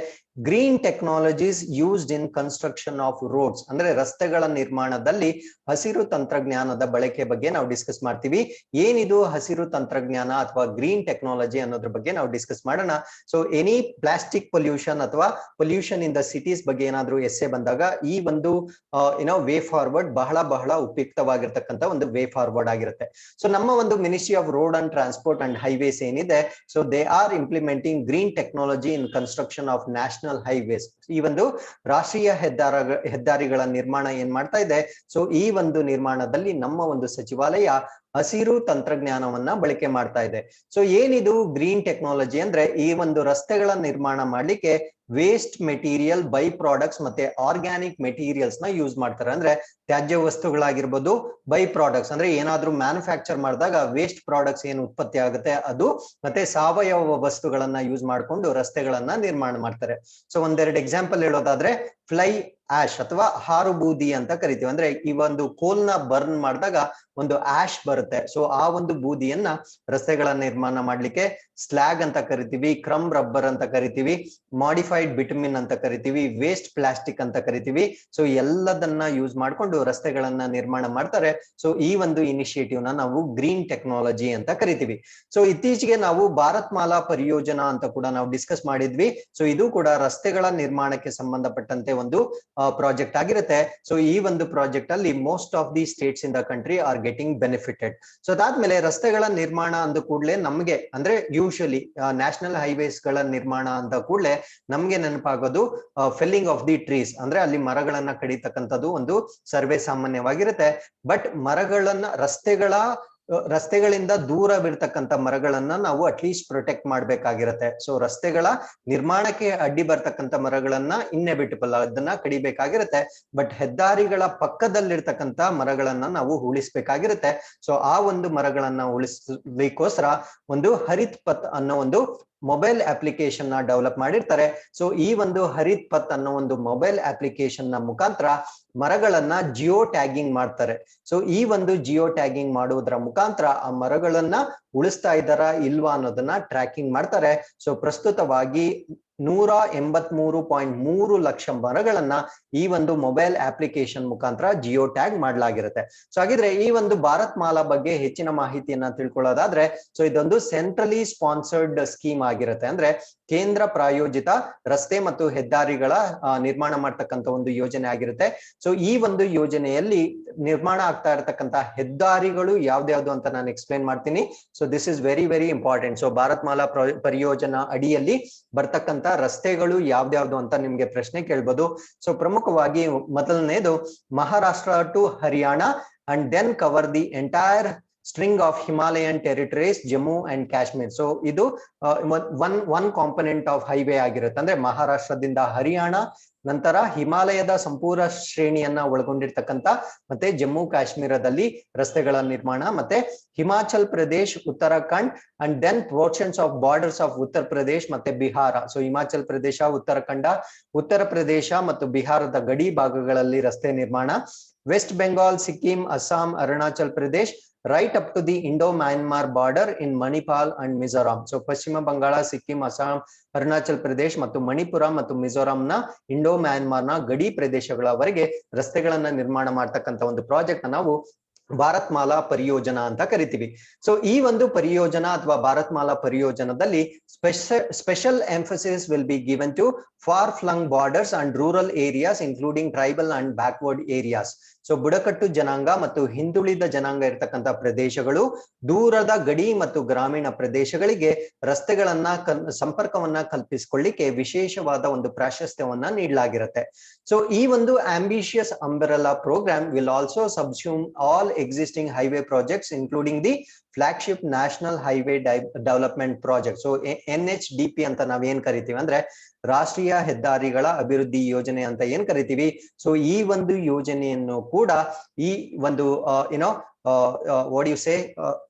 green technologies used in construction of roads ಅಂದ್ರೆ ರಸ್ತೆಗಳ ನಿರ್ಮಾಣದಲ್ಲಿ ಹಸಿರು ತಂತ್ರಜ್ಞಾನದ ಬಳಕೆ ಬಗ್ಗೆ ನಾವು ಡಿಸ್ಕಸ್ ಮಾಡ್ತೀವಿ. ಏನಿದು ಹಸಿರು ತಂತ್ರಜ್ಞಾನ ಅಥವಾ ಗ್ರೀನ್ ಟೆಕ್ನಾಲಜಿ ಅನ್ನೋದ್ರ ಬಗ್ಗೆ ನಾವು ಡಿಸ್ಕಸ್ ಮಾಡೋಣ. ಸೊ ಎನಿ ಪ್ಲಾಸ್ಟಿಕ್ ಪೊಲ್ಯೂಷನ್ ಅಥವಾ ಪೊಲ್ಯೂಷನ್ ಇನ್ ದ ಸಿಟೀಸ್ ಬಗ್ಗೆ ಏನಾದ್ರೂ ಎಸ್ಸೆ ಬಂದಾಗ ಈ ಒಂದು ವೇ ಫಾರ್ವರ್ಡ್ ಬಹಳ ಉಪಯುಕ್ತವಾಗಿರ್ತಕ್ಕಂಥ ಒಂದು ವೇ ಫಾರ್ವರ್ಡ್ ಆಗಿರುತ್ತೆ. ಸೊ ನಮ್ಮ ಒಂದು ministry of road and transport and highways ಏನಿದೆ, so they are implementing green technology in construction of national highways. ಈ ಒಂದು ರಾಷ್ಟ್ರೀಯ ಹೆದ್ದಾರಿಗಳ ನಿರ್ಮಾಣ ಏನ್ ಮಾಡ್ತಾ ಇದೆ, ಸೊ ಈ ಒಂದು ನಿರ್ಮಾಣದಲ್ಲಿ ನಮ್ಮ ಒಂದು ಸಚಿವಾಲಯ ಹಸಿರು ತಂತ್ರಜ್ಞಾನವನ್ನ ಬಳಕೆ ಮಾಡ್ತಾ ಇದೆ. ಸೊ ಏನಿದು ಗ್ರೀನ್ ಟೆಕ್ನಾಲಜಿ ಅಂದ್ರೆ ಈ ಒಂದು ರಸ್ತೆಗಳ ನಿರ್ಮಾಣ ಮಾಡ್ಲಿಕ್ಕೆ ವೇಸ್ಟ್ ಮೆಟೀರಿಯಲ್, ಬೈ ಪ್ರಾಡಕ್ಟ್ಸ್ ಮತ್ತೆ ಆರ್ಗ್ಯಾನಿಕ್ ಮೆಟೀರಿಯಲ್ಸ್ ನ ಯೂಸ್ ಮಾಡ್ತಾರೆ. ಅಂದ್ರೆ ತ್ಯಾಜ್ಯ ವಸ್ತುಗಳಾಗಿರ್ಬೋದು, ಬೈ ಪ್ರಾಡಕ್ಟ್ಸ್ ಅಂದ್ರೆ ಏನಾದ್ರೂ ಮ್ಯಾನುಫ್ಯಾಕ್ಚರ್ ಮಾಡಿದಾಗ ವೇಸ್ಟ್ ಪ್ರಾಡಕ್ಟ್ಸ್ ಏನು ಉತ್ಪತ್ತಿ ಆಗುತ್ತೆ ಅದು, ಮತ್ತೆ ಸಾವಯವ ವಸ್ತುಗಳನ್ನ ಯೂಸ್ ಮಾಡ್ಕೊಂಡು ರಸ್ತೆಗಳನ್ನ ನಿರ್ಮಾಣ ಮಾಡ್ತಾರೆ. ಸೊ ಒಂದೆರಡು ಎಕ್ಸಾಂಪಲ್ ಹೇಳೋದಾದ್ರೆ ಫ್ಲೈ ಆಶ್ ಅಥವಾ ಹಾರು ಬೂದಿ ಅಂತ ಕರಿತೀವಿ. ಅಂದ್ರೆ ಈ ಒಂದು ಕೋಲ್ನ ಬರ್ನ್ ಮಾಡಿದಾಗ ಒಂದು ಆಶ್ ಬರುತ್ತೆ. ಸೊ ಆ ಒಂದು ಬೂದಿಯನ್ನ ರಸ್ತೆಗಳ ನಿರ್ಮಾಣ ಮಾಡ್ಲಿಕ್ಕೆ ಸ್ಲ್ಯಾಗ್ ಅಂತ ಕರಿತೀವಿ, ಕ್ರಮ್ ರಬ್ಬರ್ ಅಂತ ಕರಿತೀವಿ, ಮಾಡಿಫೈಡ್ ಬಿಟಮಿನ್ ಅಂತ ಕರಿತೀವಿ, ವೇಸ್ಟ್ ಪ್ಲಾಸ್ಟಿಕ್ ಅಂತ ಕರಿತೀವಿ. ಸೊ ಎಲ್ಲದನ್ನ ಯೂಸ್ ಮಾಡ್ಕೊಂಡು ರಸ್ತೆಗಳನ್ನ ನಿರ್ಮಾಣ ಮಾಡ್ತಾರೆ. ಸೊ ಈ ಒಂದು ಇನಿಷಿಯೇಟಿವ್ ನ ನಾವು ಗ್ರೀನ್ ಟೆಕ್ನಾಲಜಿ ಅಂತ ಕರಿತೀವಿ. ಸೊ ಇತ್ತೀಚೆಗೆ ನಾವು ಭಾರತ್ ಮಾಲಾ ಪರಿಯೋಜನಾ ಅಂತ ಕೂಡ ನಾವು ಡಿಸ್ಕಸ್ ಮಾಡಿದ್ವಿ. ಸೊ ಇದು ಕೂಡ ರಸ್ತೆಗಳ ನಿರ್ಮಾಣಕ್ಕೆ ಸಂಬಂಧಪಟ್ಟಂತೆ ಒಂದು ಪ್ರಾಜೆಕ್ಟ್ ಆಗಿರುತ್ತೆ. ಸೊ ಈ ಒಂದು ಪ್ರಾಜೆಕ್ಟ್ ಅಲ್ಲಿ most of the States in the country are getting benefited. So ಅದಾದ್ಮೇಲೆ ರಸ್ತೆಗಳ ನಿರ್ಮಾಣ ಅಂದ ಕೂಡಲೇ ನಮ್ಗೆ ಅಂದ್ರೆ ಯೂಶಲಿ ನ್ಯಾಷನಲ್ ಹೈವೇಸ್ ಗಳ ನಿರ್ಮಾಣ ಅಂದ ಕೂಡಲೇ ನಮ್ಗೆ ನೆನಪಾಗೋದು ಫೆಲ್ಲಿಂಗ್ ಆಫ್ ದಿ ಟ್ರೀಸ್, ಅಂದ್ರೆ ಅಲ್ಲಿ ಮರಗಳನ್ನ ಕಡಿತಕ್ಕಂಥದ್ದು ಒಂದು ಸರ್ವೇ ಸಾಮಾನ್ಯವಾಗಿರುತ್ತೆ. ಬಟ್ ರಸ್ತೆಗಳಿಂದ ದೂರವಿರ್ತಕ್ಕಂಥ ಮರಗಳನ್ನ ನಾವು ಅಟ್ಲೀಸ್ಟ್ ಪ್ರೊಟೆಕ್ಟ್ ಮಾಡ್ಬೇಕಾಗಿರತ್ತೆ. ಸೊ ರಸ್ತೆಗಳ ನಿರ್ಮಾಣಕ್ಕೆ ಅಡ್ಡಿ ಬರ್ತಕ್ಕಂಥ ಮರಗಳನ್ನ ಇನ್ನೆವಿಟಬಲ್ ಅದನ್ನ ಕಡಿಬೇಕಾಗಿರುತ್ತೆ. ಬಟ್ ಹೆದ್ದಾರಿಗಳ ಪಕ್ಕದಲ್ಲಿರ್ತಕ್ಕಂಥ ಮರಗಳನ್ನ ನಾವು ಉಳಿಸ್ಬೇಕಾಗಿರುತ್ತೆ. ಸೊ ಆ ಒಂದು ಮರಗಳನ್ನ ಉಳಿಸ್ಲಿಕ್ಕೋಸ್ಕರ ಒಂದು ಹರಿತ್ ಪಥ್ ಅನ್ನೋ ಒಂದು ಮೊಬೈಲ್ ಅಪ್ಲಿಕೇಶನ್ ನ ಡೆವಲಪ್ ಮಾಡಿರ್ತಾರೆ. ಸೊ ಈ ಒಂದು ಹರಿತ್ ಪಥ್ ಅನ್ನೋ ಒಂದು ಮೊಬೈಲ್ ಅಪ್ಲಿಕೇಶನ್ ನ ಮುಖಾಂತರ ಮರಗಳನ್ನ ಜಿಯೋ ಟ್ಯಾಗಿಂಗ್ ಮಾಡ್ತಾರೆ. ಸೊ ಈ ಒಂದು ಜಿಯೋ ಟ್ಯಾಗಿಂಗ್ ಮಾಡುವುದರ ಮುಖಾಂತರ ಆ ಮರಗಳನ್ನ ಉಳಿಸ್ತಾ ಇದ್ದಾರಾ ಇಲ್ವಾ ಅನ್ನೋದನ್ನ ಟ್ರ್ಯಾಕಿಂಗ್ ಮಾಡ್ತಾರೆ. ಸೊ ಪ್ರಸ್ತುತವಾಗಿ 183.3 ಲಕ್ಷ ಮರಗಳನ್ನ ಈ ಒಂದು ಮೊಬೈಲ್ ಅಪ್ಲಿಕೇಶನ್ ಮುಖಾಂತರ ಜಿಯೋ ಟ್ಯಾಗ್ ಮಾಡಲಾಗಿರುತ್ತೆ. ಸೊ ಹಾಗಿದ್ರೆ ಈ ಒಂದು ಭಾರತ್ ಮಾಲಾ ಬಗ್ಗೆ ಹೆಚ್ಚಿನ ಮಾಹಿತಿಯನ್ನ ತಿಳ್ಕೊಳ್ಳೋದಾದ್ರೆ, ಸೊ ಇದೊಂದು ಸೆಂಟ್ರಲಿ ಸ್ಪಾನ್ಸರ್ಡ್ ಸ್ಕೀಮ್ ಆಗಿರುತ್ತೆ. ಅಂದ್ರೆ ಕೇಂದ್ರ ಪ್ರಾಯೋಜಿತ ರಸ್ತೆ ಮತ್ತು ಹೆದ್ದಾರಿಗಳ ನಿರ್ಮಾಣ ಮಾಡ್ತಕ್ಕಂಥ ಒಂದು ಯೋಜನೆ ಆಗಿರುತ್ತೆ. ಸೊ ಈ ಒಂದು ಯೋಜನೆಯಲ್ಲಿ ನಿರ್ಮಾಣ ಆಗ್ತಾ ಇರತಕ್ಕಂತ ಹೆದ್ದಾರಿಗಳು ಯಾವ್ದ್ಯಾವ್ದು ಅಂತ ನಾನು ಎಕ್ಸ್ಪ್ಲೇನ್ ಮಾಡ್ತೀನಿ. So this is very important. So Bharat Mala Pariyojana ಅಡಿಯಲ್ಲಿ ಬರ್ತಕ್ಕಂತ ರಸ್ತೆಗಳು ಯಾವ್ದ್ಯಾವ್ದು ಅಂತ ನಿಮ್ಗೆ ಪ್ರಶ್ನೆ ಕೇಳ್ಬೋದು. ಸೊ ಪ್ರಮುಖವಾಗಿ ಮೊದಲನೇದು Maharashtra to Haryana and then cover the entire string of Himalayan territories, Jammu and Kashmir. So ಇದು ಒನ್ ಕಾಂಪೊನೆಂಟ್ ಆಫ್ ಹೈವೇ ಆಗಿರುತ್ತೆ. ಅಂದ್ರೆ ಮಹಾರಾಷ್ಟ್ರದಿಂದ ಹರಿಯಾಣ, ನಂತರ ಹಿಮಾಲಯದ ಸಂಪೂರ್ಣ ಶ್ರೇಣಿಯನ್ನ ಒಳಗೊಂಡಿರ್ತಕ್ಕಂಥ ಮತ್ತೆ ಜಮ್ಮು ಕಾಶ್ಮೀರದಲ್ಲಿ ರಸ್ತೆಗಳ ನಿರ್ಮಾಣ, ಮತ್ತೆ Himachal Pradesh, Uttarakhand and then portions of borders of Uttar Pradesh ಮತ್ತೆ ಬಿಹಾರ. ಸೊ ಹಿಮಾಚಲ್ ಪ್ರದೇಶ, ಉತ್ತರಾಖಂಡ, ಉತ್ತರ ಪ್ರದೇಶ ಮತ್ತು ಬಿಹಾರದ ಗಡಿ ಭಾಗಗಳಲ್ಲಿ ರಸ್ತೆ ನಿರ್ಮಾಣ, West Bengal, Sikkim, Assam, Arunachal Pradesh, right up to the Indo-Myanmar border in Manipal and Mizoram. So ಪಶ್ಚಿಮ ಬಂಗಾಳ, ಸಿಕ್ಕಿಂ, ಅಸ್ಸಾಂ, ಅರುಣಾಚಲ್ ಪ್ರದೇಶ್ ಮತ್ತು ಮಣಿಪುರ ಮತ್ತು ಮಿಜೋರಾಂನ ಇಂಡೋ ಮ್ಯಾನ್ಮಾರ್ನ ಗಡಿ ಪ್ರದೇಶಗಳವರೆಗೆ ರಸ್ತೆಗಳನ್ನ ನಿರ್ಮಾಣ ಮಾಡ್ತಕ್ಕಂಥ ಒಂದು ಪ್ರಾಜೆಕ್ಟ್ ನಾವು ಭಾರತ್ ಮಾಲಾ ಪರಿಯೋಜನಾ ಅಂತ ಕರಿತೀವಿ. ಸೊ ಈ ಒಂದು ಪರಿಯೋಜನಾ ಅಥವಾ ಭಾರತ್ ಮಾಲಾ ಪರಿಯೋಜನದಲ್ಲಿ special emphasis will be given to for flung borders and rural areas including tribal and backward areas. So ಬುಡಕಟ್ಟು ಜನಾಂಗ ಮತ್ತು ಹಿಂದುಳಿದ ಜನಾಂಗ ಇರತಕ್ಕಂತ ಪ್ರದೇಶಗಳು, ದೂರದ ಗಡಿ ಮತ್ತು ಗ್ರಾಮೀಣ ಪ್ರದೇಶಗಳಿಗೆ ರಸ್ತೆಗಳನ್ನ ಸಂಪರ್ಕವನ್ನ ಕಲ್ಪಿಸಿಕೊಳ್ಳಿಕ್ಕೆ ವಿಶೇಷವಾದ ಒಂದು ಪ್ರಾಶಸ್ತ್ಯವನ್ನ ನೀಡಲಾಗಿರುತ್ತೆ. ಸೊ ಈ ಒಂದು ambitious umbrella program will also subsume all existing highway projects including the flagship national highway development project. So NHDP ಅಂತ ನಾವ್ ಏನ್ ಕರಿತೀವಿ ಅಂದ್ರೆ ರಾಷ್ಟ್ರೀಯ ಹೆದ್ದಾರಿಗಳ ಅಭಿವೃದ್ಧಿ ಯೋಜನೆ ಅಂತ ಏನ್ ಕರಿತೀವಿ. ಸೊ ಈ ಒಂದು ಯೋಜನೆಯನ್ನು ಕೂಡ ಈ ಒಂದು what you say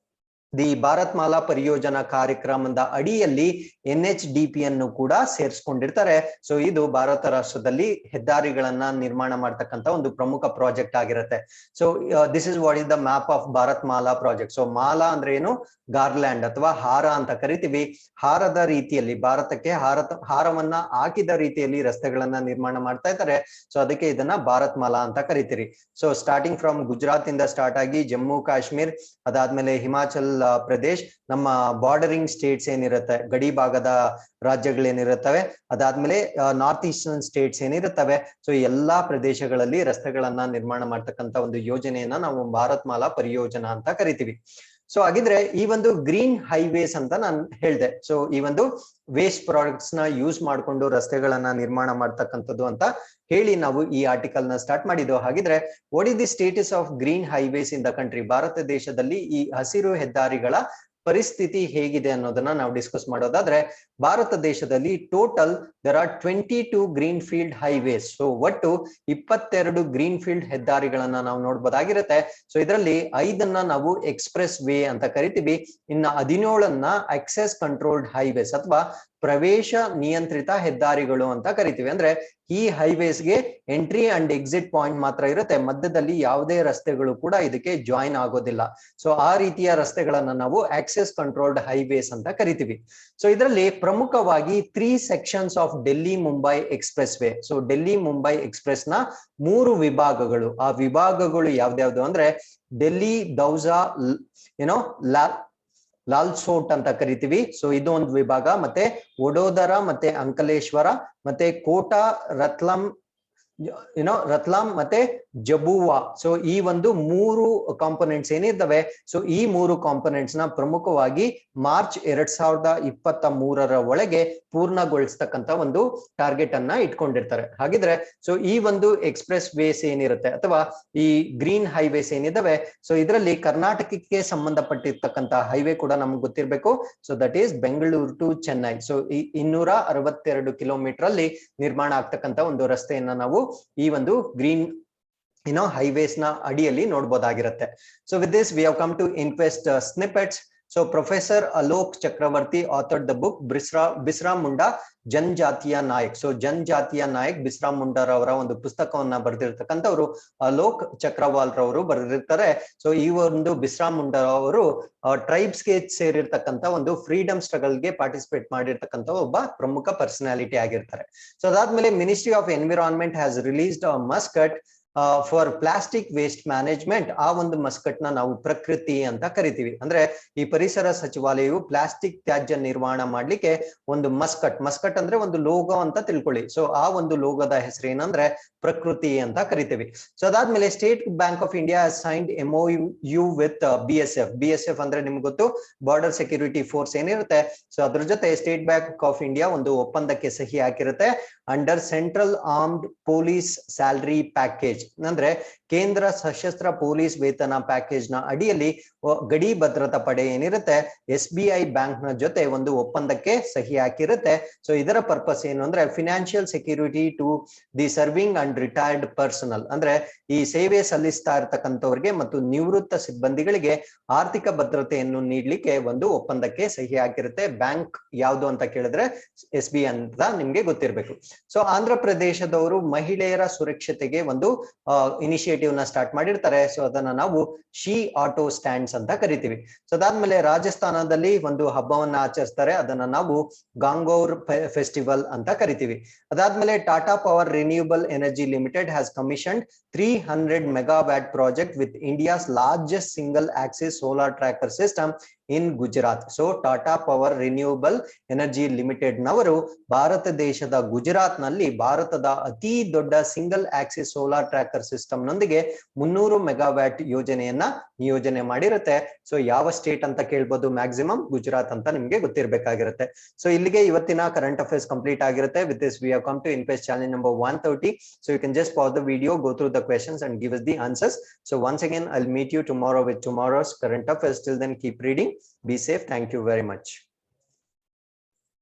the Bharat Mala Pariyojana ಕಾರ್ಯಕ್ರಮದ ಅಡಿಯಲ್ಲಿ NHDP ಅನ್ನು ಕೂಡ ಸೇರಿಸ್ಕೊಂಡಿರ್ತಾರೆ. ಸೊ ಇದು ಭಾರತ ರಾಷ್ಟ್ರದಲ್ಲಿ ಹೆದ್ದಾರಿಗಳನ್ನ ನಿರ್ಮಾಣ ಮಾಡ್ತಕ್ಕಂತ ಒಂದು ಪ್ರಮುಖ ಪ್ರಾಜೆಕ್ಟ್ ಆಗಿರುತ್ತೆ. So this is what is the map of Bharat Mala project. So Mala ಅಂದ್ರೆ ಏನು, ಗಾರ್ಲ್ಯಾಂಡ್ ಅಥವಾ ಹಾರ ಅಂತ ಕರಿತೀವಿ. ಹಾರದ ರೀತಿಯಲ್ಲಿ ಭಾರತಕ್ಕೆ ಹಾರವನ್ನ ಹಾಕಿದ ರೀತಿಯಲ್ಲಿ ರಸ್ತೆಗಳನ್ನ ನಿರ್ಮಾಣ ಮಾಡ್ತಾ ಇದ್ದಾರೆ. ಸೊ ಅದಕ್ಕೆ ಇದನ್ನ ಭಾರತ್ ಮಾಲಾ ಅಂತ ಕರಿತೀರಿ. ಸೊ ಸ್ಟಾರ್ಟಿಂಗ್ ಫ್ರಮ್ ಗುಜರಾತ್ ಇಂದ ಸ್ಟಾರ್ಟ್ ಆಗಿ ಜಮ್ಮು ಕಾಶ್ಮೀರ್, ಅದಾದ್ಮೇಲೆ ಹಿಮಾಚಲ್ ಪ್ರದೇಶ್, ನಮ್ಮ ಬಾರ್ಡರಿಂಗ್ ಸ್ಟೇಟ್ಸ್ ಏನಿರುತ್ತೆ, ಗಡಿ ಭಾಗದ ರಾಜ್ಯಗಳೇನಿರುತ್ತವೆ, ಅದಾದ್ಮೇಲೆ ನಾರ್ತ್ ಈಸ್ಟರ್ನ್ ಸ್ಟೇಟ್ಸ್ ಏನಿರುತ್ತವೆ, ಸೊ ಎಲ್ಲಾ ಪ್ರದೇಶಗಳಲ್ಲಿ ರಸ್ತೆಗಳನ್ನ ನಿರ್ಮಾಣ ಮಾಡ್ತಕ್ಕಂತ ಒಂದು ಯೋಜನೆಯನ್ನ ನಾವು ಭಾರತ್ ಮಾಲಾ ಪರಿಯೋಜನಾ ಅಂತ ಕರಿತೀವಿ. ಸೊ ಹಾಗಿದ್ರೆ ಈ ಒಂದು ಗ್ರೀನ್ ಹೈವೇಸ್ ಅಂತ ನಾನು ಹೇಳ್ದೆ. ಸೊ ಈ ಒಂದು ವೇಸ್ಟ್ ಪ್ರಾಡಕ್ಟ್ಸ್ ನ ಯೂಸ್ ಮಾಡ್ಕೊಂಡು ರಸ್ತೆಗಳನ್ನ ನಿರ್ಮಾಣ ಮಾಡ್ತಕ್ಕಂಥದ್ದು ಅಂತ ಹೇಳಿ ನಾವು ಈ ಆರ್ಟಿಕಲ್ ನ ಸ್ಟಾರ್ಟ್ ಮಾಡಿದ್ದು. ಹಾಗಿದ್ರೆ what is the status of green highways in the country? Bharat ದೇಶದಲ್ಲಿ ಈ ಹಸಿರು ಹೆದ್ದಾರಿಗಳ ಪರಿಸ್ಥಿತಿ ಹೇಗಿದೆ ಅನ್ನೋದನ್ನ ನಾವು ಡಿಸ್ಕಸ್ ಮಾಡೋದಾದ್ರೆ, ಭಾರತ ದೇಶದಲ್ಲಿ total there are 22 green field highways. So ಒಟ್ಟು 22 ಗ್ರೀನ್ ಫೀಲ್ಡ್ ಹೆದ್ದಾರಿಗಳನ್ನ ನಾವು ನೋಡ್ಬೋದಾಗಿರುತ್ತೆ. ಸೊ ಇದರಲ್ಲಿ 5 ನಾವು ಎಕ್ಸ್ಪ್ರೆಸ್ ವೇ ಅಂತ ಕರಿತೀವಿ, ಇನ್ನ 17 ಆಕ್ಸೆಸ್ ಕಂಟ್ರೋಲ್ಡ್ ಹೈವೇಸ್ ಅಥವಾ ಪ್ರವೇಶ ನಿಯಂತ್ರಿತ ಹೆದ್ದಾರಿಗಳು ಅಂತ ಕರಿತೀವಿ. ಅಂದ್ರೆ ಈ ಹೈವೇಸ್ಗೆ ಎಂಟ್ರಿ ಅಂಡ್ ಎಕ್ಸಿಟ್ ಪಾಯಿಂಟ್ ಮಾತ್ರ ಇರುತ್ತೆ, ಮಧ್ಯದಲ್ಲಿ ಯಾವುದೇ ರಸ್ತೆಗಳು ಕೂಡ ಇದಕ್ಕೆ ಜಾಯಿನ್ ಆಗೋದಿಲ್ಲ. ಸೊ ಆ ರೀತಿಯ ರಸ್ತೆಗಳನ್ನ ನಾವು ಆಕ್ಸೆಸ್ ಕಂಟ್ರೋಲ್ಡ್ ಹೈವೇಸ್ ಅಂತ ಕರಿತೀವಿ. ಸೊ ಇದರಲ್ಲಿ ಪ್ರಮುಖವಾಗಿ 3 sections of Delhi Mumbai express way. So Delhi Mumbai express ನ 3 ವಿಭಾಗಗಳು. ಆ ವಿಭಾಗಗಳು ಯಾವ್ದ್ಯಾವ್ದು ಅಂದ್ರೆ ಡೆಲ್ಲಿ ದೌಸಾ ಲಾಲ್ಸೋಟ್ ಅಂತ ಕರಿತೀವಿ. ಸೊ ಇದು ಒಂದು ವಿಭಾಗ. ಮತ್ತೆ ವಡೋದರ ಮತ್ತೆ ಅಂಕಲೇಶ್ವರ ಮತ್ತೆ ಕೋಟಾ ರತ್ಲಾಂ ಮತ್ತೆ ಜಬುವಾ. ಸೊ ಈ ಒಂದು 3 ಕಾಂಪೊನೆಂಟ್ಸ್ ಏನಿದ್ದಾವೆ, ಸೊ ಈ 3 ಕಾಂಪೊನೆಂಟ್ಸ್ ನ ಪ್ರಮುಖವಾಗಿ ಮಾರ್ಚ್ 2023 ಒಳಗೆ ಪೂರ್ಣಗೊಳಿಸ್ತಕ್ಕಂತ ಒಂದು ಟಾರ್ಗೆಟ್ ಅನ್ನ ಇಟ್ಕೊಂಡಿರ್ತಾರೆ. ಹಾಗಿದ್ರೆ ಸೊ ಈ ಒಂದು ಎಕ್ಸ್ಪ್ರೆಸ್ ವೇಸ್ ಏನಿರುತ್ತೆ ಅಥವಾ ಈ ಗ್ರೀನ್ ಹೈವೇಸ್ ಏನಿದಾವೆ, ಸೊ ಇದರಲ್ಲಿ ಕರ್ನಾಟಕಕ್ಕೆ ಸಂಬಂಧಪಟ್ಟಿರ್ತಕ್ಕಂತ ಹೈವೇ ಕೂಡ ನಮ್ಗೆ ಗೊತ್ತಿರ್ಬೇಕು. So that is Bengaluru to Chennai. So ಈ 262 ಕಿಲೋಮೀಟರ್ ಅಲ್ಲಿ ನಿರ್ಮಾಣ ಆಗ್ತಕ್ಕಂತ ಒಂದು ರಸ್ತೆಯನ್ನ ನಾವು ಈ ಒಂದು ಗ್ರೀನ್ ಹೈವೇಸ್ ನ ಅಡಿಯಲ್ಲಿ ನೋಡ್ಬೋದಾಗಿರುತ್ತೆ. So with this we have come to invest snippets. So professor Alok Chakravarti authored the book ಬಿಸ್ರಾ ಮುಂಡಾ ಜನಜಾತಿಯ ನಾಯಕ್. ಸೊ ಜನಜಾತಿಯ ನಾಯಕ್ ಬಿಸ್ರಾ ಮುಂಡಾ ಅವರ ಒಂದು ಪುಸ್ತಕವನ್ನ ಬರೆದಿರ್ತಕ್ಕಂಥವ್ರು ಅಲೋಕ್ ಚಕ್ರವಾಲ್ ರವರು ಬರೆದಿರ್ತಾರೆ. ಸೊ ಈ ಒಂದು ಬಿಸ್ರಾ ಮುಂಡಾ ಅವರು ಟ್ರೈಬ್ಸ್ ಗೆ ಸೇರಿರ್ತಕ್ಕಂಥ ಒಂದು ಫ್ರೀಡಮ್ ಸ್ಟ್ರಗಲ್ ಗೆ ಪಾರ್ಟಿಸಿಪೇಟ್ ಮಾಡಿರ್ತಕ್ಕಂಥ ಒಬ್ಬ ಪ್ರಮುಖ ಪರ್ಸನಾಲಿಟಿ ಆಗಿರ್ತಾರೆ. ಸೊ ಅದಾದ್ಮೇಲೆ ministry of environment has released a Muscat for plastic waste management. ಆ ಒಂದು ಮಸ್ಕಟ್ ನ ನಾವು ಪ್ರಕೃತಿ ಅಂತ ಕರಿತೀವಿ. ಅಂದ್ರೆ ಈ ಪರಿಸರ ಸಚಿವಾಲಯವು ಪ್ಲಾಸ್ಟಿಕ್ ತ್ಯಾಜ್ಯ ನಿರ್ವಹಣೆ ಮಾಡ್ಲಿಕ್ಕೆ ಒಂದು ಮಸ್ಕಟ್ ಅಂದ್ರೆ ಒಂದು ಲೋಗೋ ಅಂತ ತಿಳ್ಕೊಳ್ಳಿ. ಸೊ ಆ ಒಂದು ಲೋಗೋದ ಹೆಸರು ಏನಂದ್ರೆ ಪ್ರಕೃತಿ ಅಂತ ಕರಿತೀವಿ. ಸೊ ಅದಾದ್ಮೇಲೆ State Bank of India signed MOU with BSF ಅಂದ್ರೆ ನಿಮ್ಗೆ ಗೊತ್ತು, ಬಾರ್ಡರ್ ಸೆಕ್ಯೂರಿಟಿ ಫೋರ್ಸ್ ಏನಿರುತ್ತೆ. ಸೊ ಅದ್ರ ಜೊತೆ ಸ್ಟೇಟ್ ಬ್ಯಾಂಕ್ ಆಫ್ ಇಂಡಿಯಾ ಒಂದು ಒಪ್ಪಂದಕ್ಕೆ ಸಹಿ ಹಾಕಿರುತ್ತೆ under central armed police salary package. ಅಂದ್ರೆ ಕೇಂದ್ರ ಸಶಸ್ತ್ರ ಪೊಲೀಸ್ ವೇತನ ಪ್ಯಾಕೇಜ್ ನ ಅಡಿಯಲ್ಲಿ ಗಡಿ ಭದ್ರತಾ ಪಡೆ ಏನಿರುತ್ತೆ SBI ಬ್ಯಾಂಕ್ ನ ಜೊತೆ ಒಂದು ಒಪ್ಪಂದಕ್ಕೆ ಸಹಿ ಹಾಕಿರುತ್ತೆ. ಸೊ ಇದರ ಪರ್ಪಸ್ ಏನು ಅಂದ್ರೆ financial security to the serving and retired personnel. ಅಂದ್ರೆ ಈ ಸೇವೆ ಸಲ್ಲಿಸ್ತಾ ಇರತಕ್ಕಂಥವ್ರಿಗೆ ಮತ್ತು ನಿವೃತ್ತ ಸಿಬ್ಬಂದಿಗಳಿಗೆ ಆರ್ಥಿಕ ಭದ್ರತೆಯನ್ನು ನೀಡಲಿಕ್ಕೆ ಒಂದು ಒಪ್ಪಂದಕ್ಕೆ ಸಹಿ ಹಾಕಿರುತ್ತೆ. ಬ್ಯಾಂಕ್ ಯಾವುದು ಅಂತ ಕೇಳಿದ್ರೆ SBI ಅಂತ ನಿಮ್ಗೆ ಗೊತ್ತಿರಬೇಕು. ಸೊ ಆಂಧ್ರ ಪ್ರದೇಶದವರು ಮಹಿಳೆಯರ ಸುರಕ್ಷತೆಗೆ ಒಂದು ಇನಿಷಿಯೇಟಿವ್ ಇನಿಷಿಯೇಟಿವ್ ನ ಸ್ಟಾರ್ಟ್ ಮಾಡಿರ್ತಾರೆ. ಸೊ ಅದನ್ನ ನಾವು ಶಿ ಆಟೋ ಸ್ಟ್ಯಾಂಡ್ಸ್ ಅಂತ ಕರಿತೀವಿ. ಸೊ ಅದಾದ್ಮೇಲೆ ರಾಜಸ್ಥಾನದಲ್ಲಿ ಒಂದು ಹಬ್ಬವನ್ನ ಆಚರಿಸ್ತಾರೆ, ಅದನ್ನ ನಾವು ಗಾಂಗೋರ್ ಫೆಸ್ಟಿವಲ್ ಅಂತ ಕರಿತೀವಿ. ಅದಾದ್ಮೇಲೆ Tata power renewable energy limited has commissioned 300 megawatt project with India's largest single axis solar tracker system in Gujarat. So Tata Power Renewable Energy Limited ನವರು ಭಾರತ ದೇಶದ ಗುಜರಾತ್ ನಲ್ಲಿ ಭಾರತದ ಅತಿ ದೊಡ್ಡ single Axis solar tracker system ನೊಂದಿಗೆ 300 ಮೆಗಾವ್ಯಾಟ್ ಯೋಜನೆಯನ್ನ ನಿಯೋಜನೆ ಮಾಡಿರುತ್ತೆ. ಸೊ ಯಾವ ಸ್ಟೇಟ್ ಅಂತ ಕೇಳ್ಬೋದು, ಮ್ಯಾಕ್ಸಿಮಮ್ ಗುಜರಾತ್ ಅಂತ ನಿಮ್ಗೆ ಗೊತ್ತಿರಬೇಕಾಗಿರುತ್ತೆ. ಸೊ ಇಲ್ಲಿಗೆ ಇವತ್ತಿನ ಕರೆಂಟ್ ಅಫೇರ್ಸ್ ಕಂಪ್ಲೀಟ್ ಆಗಿರುತ್ತೆ. With this we have come to inquest challenge number 130. So you can just pause the video, go through the questions and give us the answers. So once again, I'll meet you tomorrow with tomorrow's current affairs. Till then, keep reading. Be safe. Thank you very much.